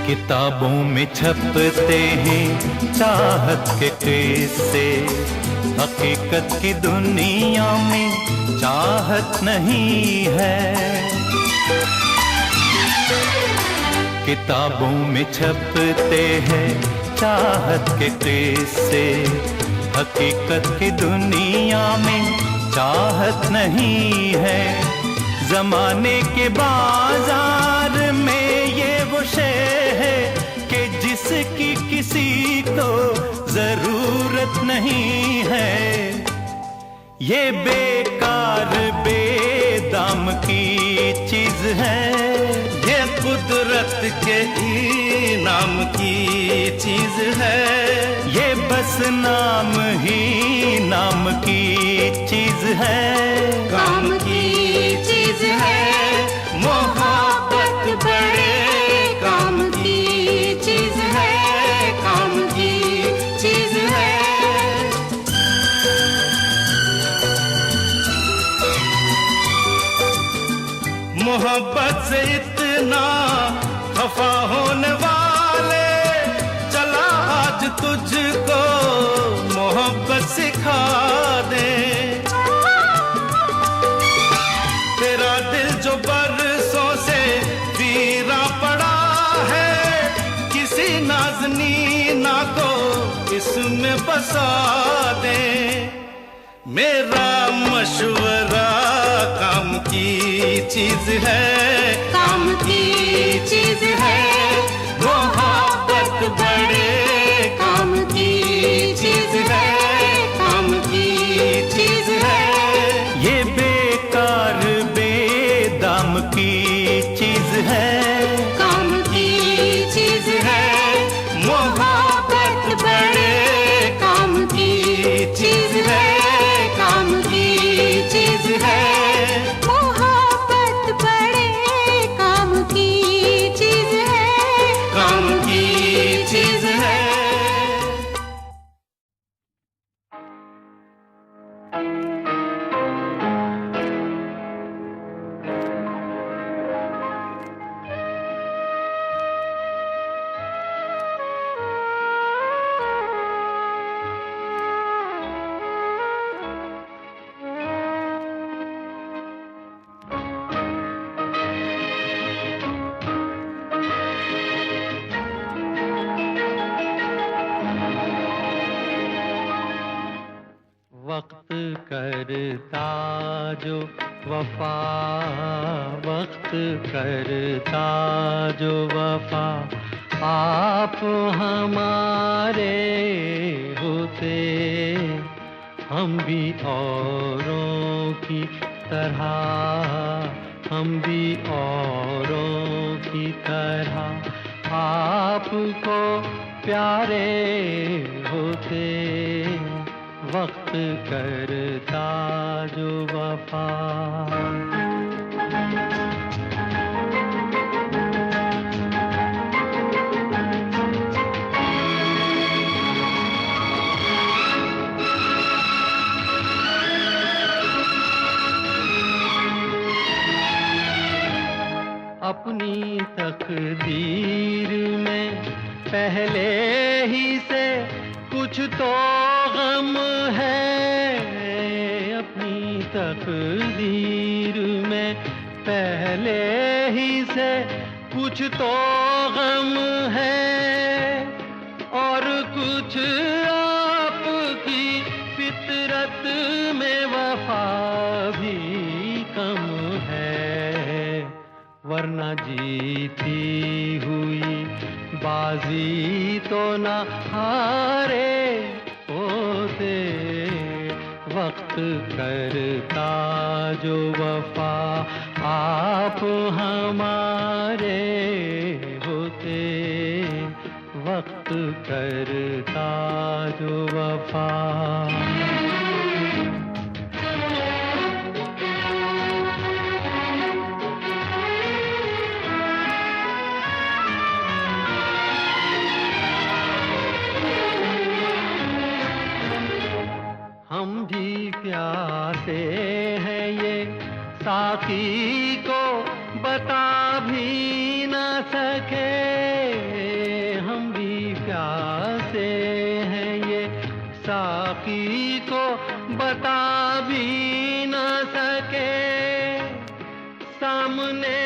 किताबों में छपते हैं चाहत के किस्से, हकीकत की दुनिया में चाहत नहीं है। किताबों में छपते हैं चाहत के किस्से, हकीकत की दुनिया में चाहत नहीं है। जमाने के बाजार में ये वो शे है कि जिसकी किसी को जरूरत नहीं है। ये बेकार बेदाम की चीज है, ये कुदरत के इनाम की चीज है। ये बस नाम ही नाम की चीज है, काम की चीज है। मोहब्बत बड़े काम की चीज है, काम की चीज है। मोहब्बत से इतना खफा होने वाले, चला आज तुझको मोहब्बत सिखा दे। तेरा दिल जो बरसों से वीरा पड़ा है, किसी नाज़नीना को इसमें बसा दे। मेरा मशवरा काम की चीज है, काम की चीज है। मोहब्बत बड़े काम की चीज है, काम की चीज है। ये बेकार बेदाम की चीज है, काम की चीज है। मोहब्बत बड़े काम की चीज है, काम की चीज है। मोहब्बत बड़े काम की चीज है, काम की चीज है। वक्त करता जो वफा, वक्त करता जो वफा, आप हमारे होते हम भी औरों की तरह, हम भी औरों की तरह आपको प्यारे होते, वक्त करता जो वफा। अपनी तकदीर में पहले ही से कुछ तो गम है, अपनी तकदीर में पहले ही से कुछ तो गम है, और कुछ आपकी फितरत में वफा भी कम है, वरना जीती हुई बाजी तो ना हारे होते, वक्त करता जो वफा आप हमारे होते, वक्त करता जो वफा। हम भी प्यासे हैं ये साकी को बता भी न सके, हम भी प्यासे हैं ये साकी को बता भी न सके, सामने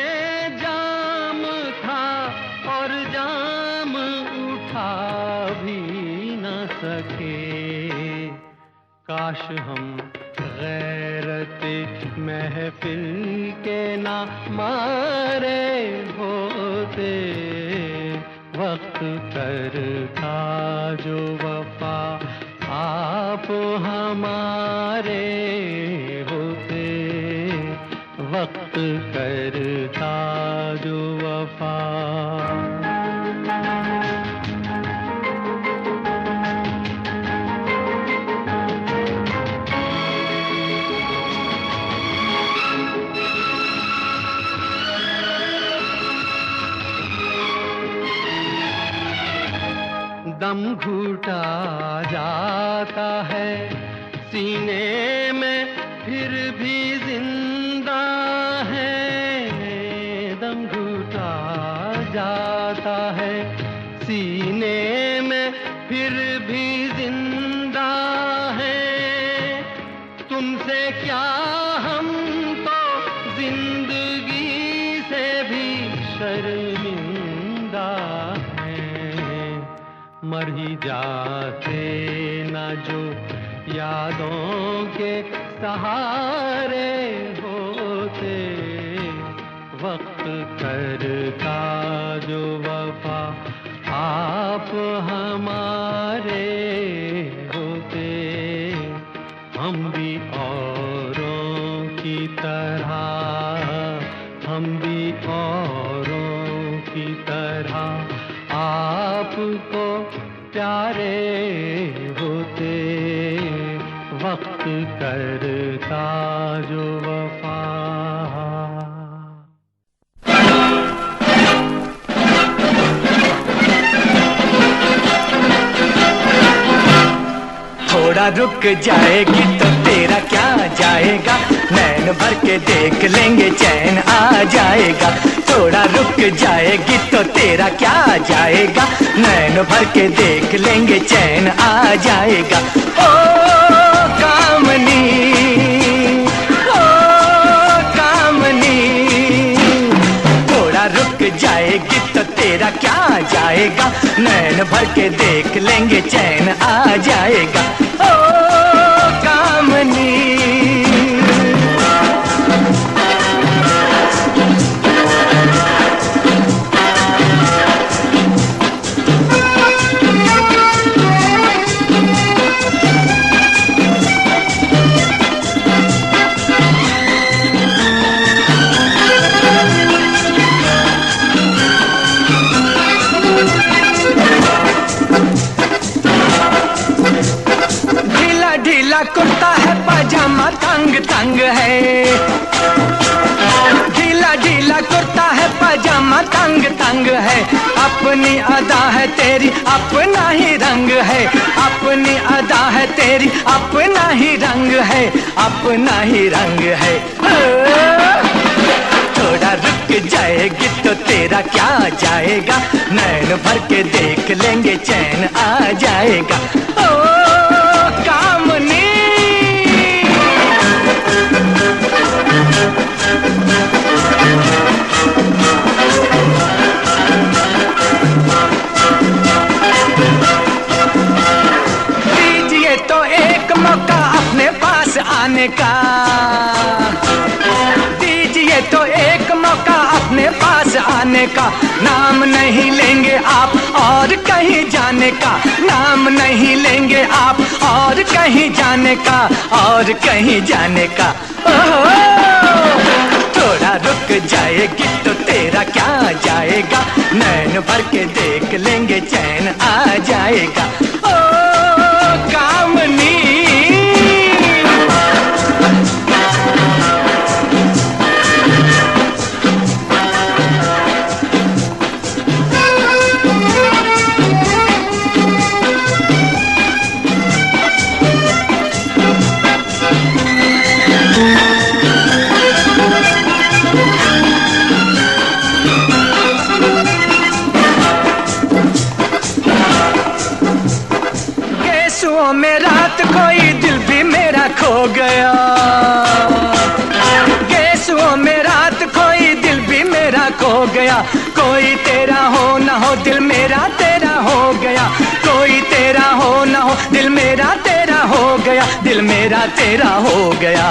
जाम था और जाम उठा भी न सके, काश हम गैरत महफिल के ना मारे होते, वक्त करता जो वफा आप हमारे होते, वक्त करता जो वफा। दम घुटा जाता है सीने में फिर भी जिंदा है, दम घुटा जाता है सीने में फिर भी जिंदा है, तुमसे क्या हम तो जिंदगी से भी शर्मिंदा, मर ही जाते न जो यादों के सहारे होते, वक्त करता जो वफा आप हमारे होते, हम भी औरों की तरह, हम भी औरों की तरह आपको प्यारे होते, वक्त करता जो वफा। थोड़ा रुक जाएगी तो तेरा क्या जाएगा, नैन भर के देख लेंगे चैन आ जाएगा। थोड़ा रुक जाएगी तो तेरा क्या जाएगा, नैन भर के देख लेंगे चैन आ जाएगा। ओ कामनी, ओ कामनी, थोड़ा रुक जाएगी तो तेरा क्या जाएगा, नैन भर के देख लेंगे चैन आ जाएगा। ओ कामनी, तंग तंग है, अपनी अदा है तेरी अपना ही रंग है, अपनी अदा है तेरी अपना ही रंग है, अपना ही रंग है। थोड़ा रुक जाएगी तो तेरा क्या जाएगा, नैन भर के देख लेंगे चैन आ जाएगा। ओ कामनी दीजिए तो एक मौका अपने पास आने का, दीजिए तो एक मौका अपने पास आने का, नाम नहीं लेंगे आप और कहीं जाने का, नाम नहीं लेंगे आप और कहीं जाने का, और कहीं जाने का। थोड़ा रुक जाएगी तो तेरा क्या जाएगा, नैन भर के देख लेंगे चैन आ जाएगा। ओ कामनी में रात कोई दिल भी मेरा खो गया, गेसुओं में रात कोई दिल भी मेरा खो गया, कोई तेरा हो न हो दिल मेरा तेरा हो गया, कोई तेरा हो न हो दिल मेरा तेरा हो गया, दिल मेरा तेरा हो गया।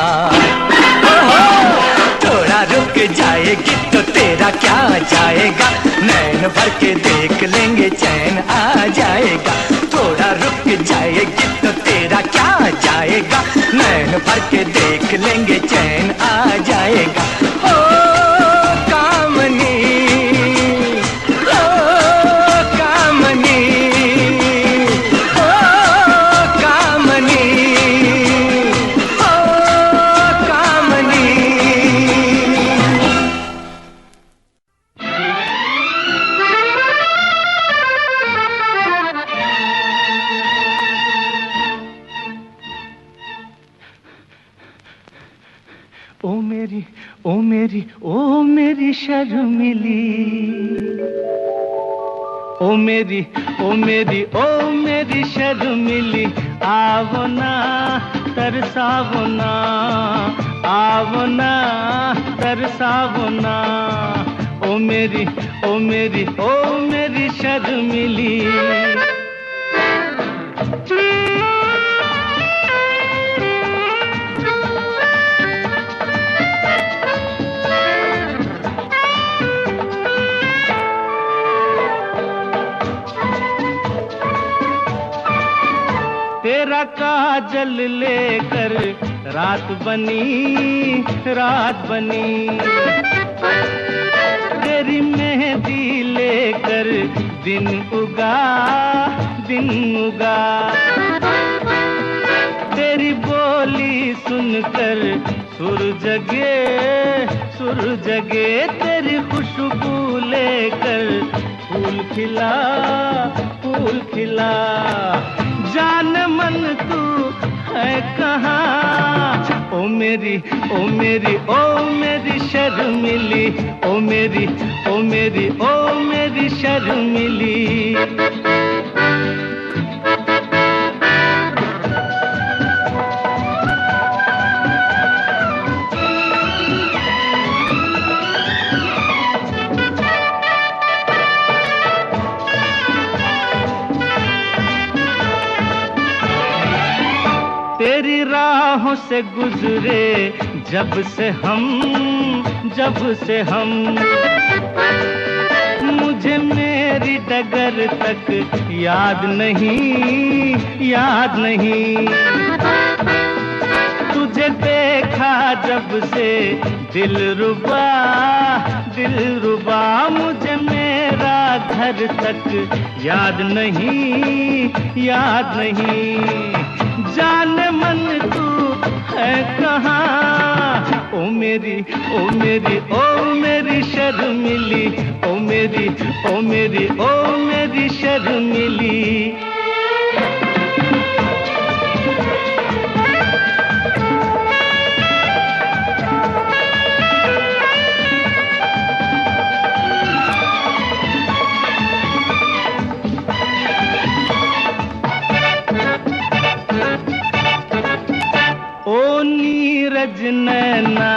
थोड़ा रुक जाएगी तो तेरा क्या जाएगा, नैन भर के देख लेंगे चैन आ जाएगा। थोड़ा रुक जाएगी तो तेरा क्या जाएगा, नैन भर के देख लेंगे चैन आ जाएगा। ओ कामनी, ओ कामनी, ओ कामनी, ओ कामनी। ओ मेरी ओ मेरी ओ मेरी शर्मिली, ओ मेरी ओ मेरी ओ मेरी शर्मिली, आवो ना तरसावो ना, आवो ना तरसावो ना। ओ मेरी ओ मेरी ओ मेरी शर्मिली। तेरा काजल लेकर रात बनी, रात बनी, तेरी मेहंदी लेकर दिन उगा, दिन उगा, तेरी बोली सुनकर सुर जगे, सुर जगे, तेरी खुशबू लेकर फूल खिला, फूल खिला। जान मन तू है कहाँ, ओ मेरी ओ मेरी ओ मेरी शर्मिली, ओ मेरी ओ मेरी ओ मेरी शर्मिली। तेरी राहों से गुजरे जब से हम, जब से हम, मुझे मेरी डगर तक याद नहीं, याद नहीं। तुझे देखा जब से दिलरुबा, दिलरुबा, मुझे मेरा घर तक याद नहीं, याद नहीं। जान मन तू है कहाँ, ओ मेरी ओ मेरी ओ मेरी शर्मिली। मिली, ओ मेरी, ओ मेरी, ओ मेरी शर्मिली। ओ नीरज नैना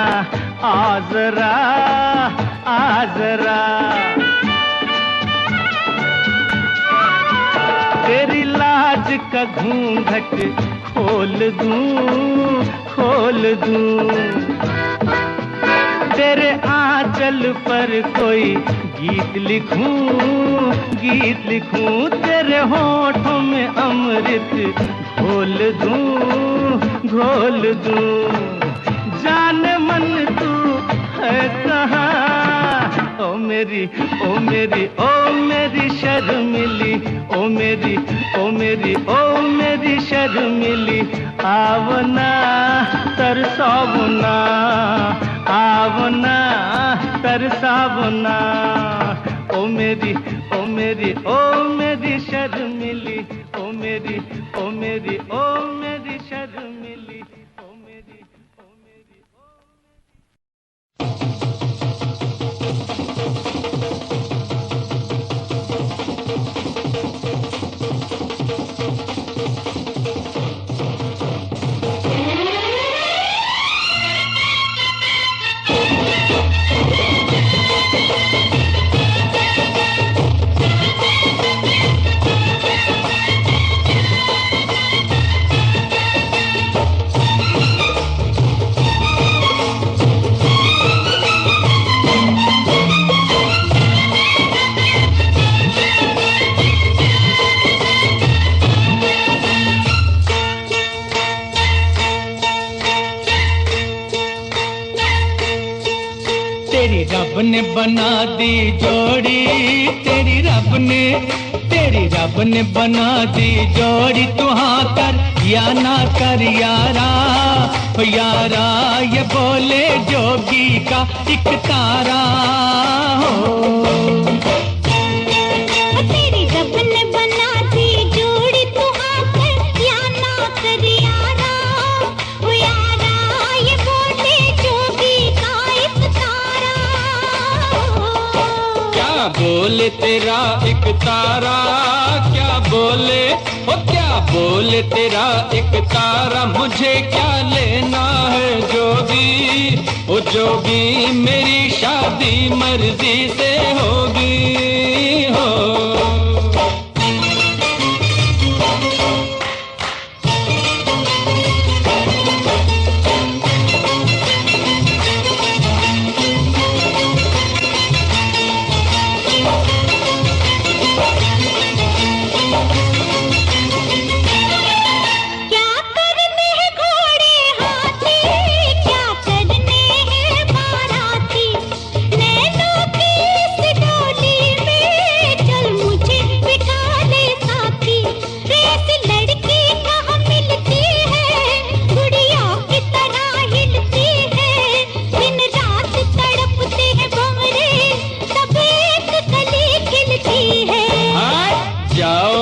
आजरा, आजरा, तेरी लाज का घूंघट खोल दूं, खोल दूं, तेरे आंचल पर कोई गीत लिखूं, गीत लिखूं, तेरे होठों में अमृत घोल दूं, घोल दूं। जान मन तू है कहाँ, ओ मेरी, ओ मेरी, ओ मेरी शर्मिली, ओ मेरी, ओ मेरी, ओ मेरी शर्मिली। आवना तरसावना, आवना तरसावना, ओ मेरी, ओ मेरी, ओ मेरी शर्मिली, ओ मेरी, ओ मेरी, ओ मेरी शर्मिली, ओ मेरी, ओ मेरी, ओ तेरी रब ने बना दी जोड़ी, तेरी रब ने बना दी जोड़ी। तू हाँ कर या ना कर यारा, ओ यारा ये बोले जोगी का एक तारा हो। तेरी रब ने बना दी जोड़ी, तू हाँ कर या ना कर यारा, ओ यारा ये बोले जोगी का एक तारा। क्या बोले तेरा एक तारा, क्या बोले, ओ क्या बोले तेरा एक तारा। मुझे क्या लेना है जोगी, ओ जोगी मेरी शादी मर्जी से होगी हो।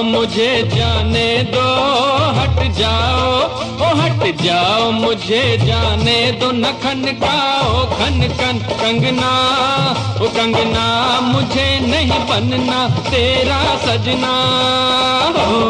मुझे जाने दो, हट जाओ, ओ हट जाओ, मुझे जाने दो। न खनकाओ खन खन कंगना, ओ कंगना मुझे नहीं बनना तेरा सजना हो।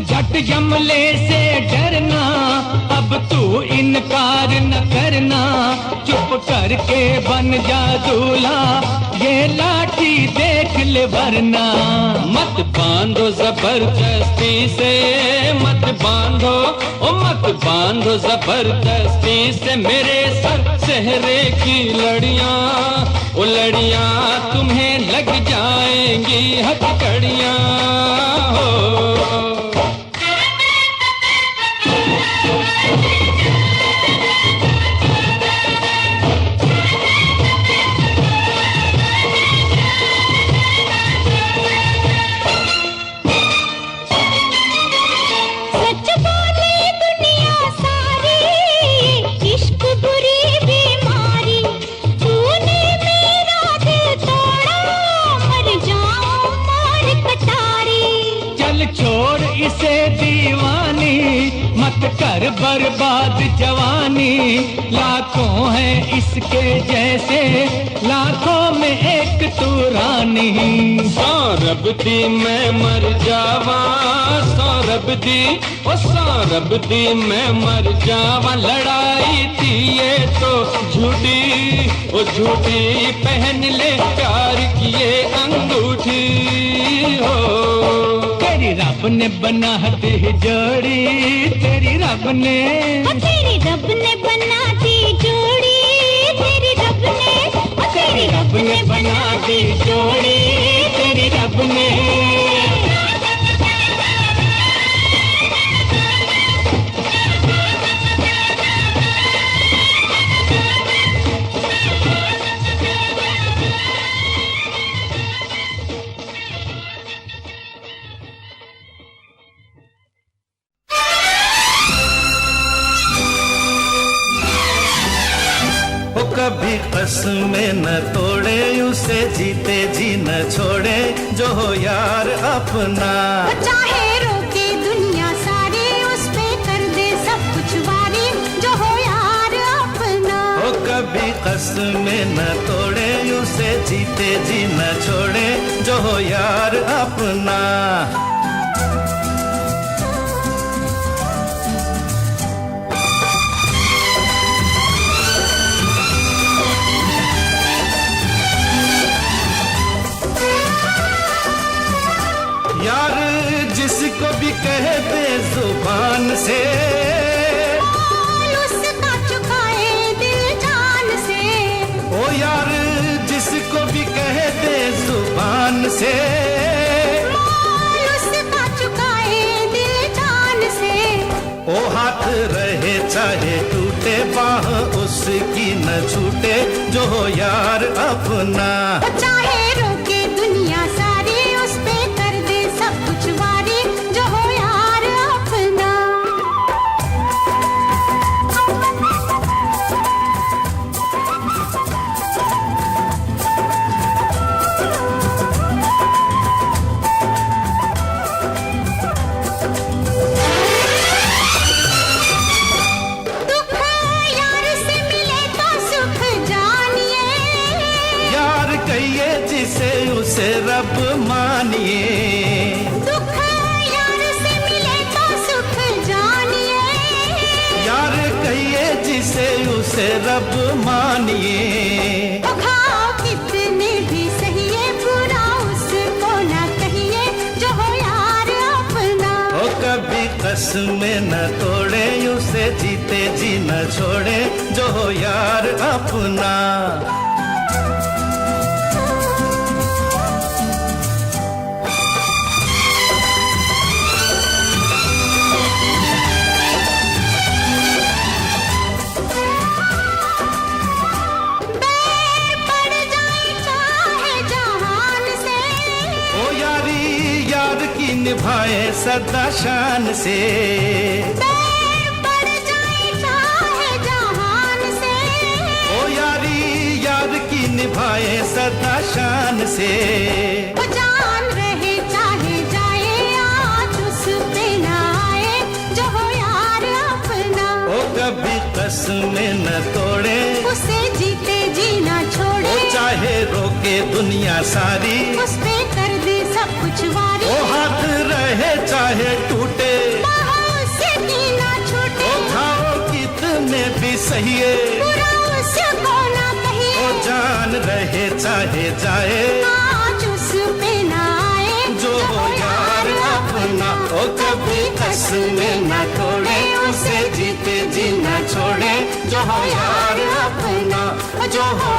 झट जमले से डरना, अब तू इनकार न करना। ना, चुप करके बन जा दूल्हा, ये लाठी देख ले वरना। मत बांधो जबरदस्ती से, मत बांधो ओ मत बांधो जबरदस्ती से मेरे सर सेहरे की लड़ियां, ओ लड़ियां तुम्हें लग जाएंगी हथकड़ियां हो। इसे दीवानी मत कर बर्बाद जवानी, लाखों हैं इसके जैसे, लाखों में एक तू रानी। सौरभ दी मैं मर जावा, सौरभ दी ओ सौरभ दी मैं मर जावा, लड़ाई थी ये तो झूठी, ओ झूठी पहन ले प्यार की ये अंगूठी हो। तेरी रब ने बना दी जोड़ी, तेरी रब ने, तेरी रब ने बना दी जोड़ी, तेरी रब ने, तेरी रब ने बना दी जोड़ी, तेरी रब ने। कभी कसमें न तोड़े, उसे जीते जी न छोड़े, जो हो यार अपना। चाहे रोके दुनिया सारी, उस पे कर दे सब कुछ वारी, जो हो यार अपना। ओ कभी कसमें न तोड़े, उसे जीते जी न छोड़े, जो हो यार अपना। यार जिसको भी कह दे जुबान से, उसका चुकाए दिल जान से। ओ यार जिसको भी कह दे जुबान से, उसका चुकाए दिल जान से। ओ हाथ रहे चाहे टूटे, बाह उसकी न छूटे, जो हो यार अपना। चाहे रोके दुनिया सारी, उस पे कर दे सब कुछ वारी, जो हो यार अपना। दुख यार से मिले तो सुख जानिए, यार कहिए जिसे उसे रब मानिए। दुख यार से मिले तो सुख जानिए, यार कहिए जिसे उसे रब मानिए। घाव कितने भी सहिए, बुरा उसको ना कहिए, जो हो यार अपना। ओ कभी कसमें न तोड़े, उसे जीते जी न छोड़े, जो हो यार अपना। बैर पड़ जाए चाहे जहान से, ओ यारी यार की निभाए सदा शान से। बैर पड़ जाए चाहे जहान से। ओ यारी यार की निभाए सदा शान से। वो जान रहे चाहे जाए, आज उस पे ना आए, जो हो यार अपना। ओ कभी कसमें न तोड़े, उसे जीते जी ना छोड़े, ओ चाहे रोके दुनिया सारी, उस पे कर दे सब कुछ वारी। ओ हाथ रहे चाहे टूटे, बाहों से की ना छूटे, ओ घाव कितने भी सहिए, बुरा उसको ना कहिए, ओ जान रहे चाहे जाए, आज उस पे ना आए जो हो यार अपना, ओ कभी कसमें ना तोड़े, उसे जीते जी ना छोड़े, जो हो यार अपना, जो हो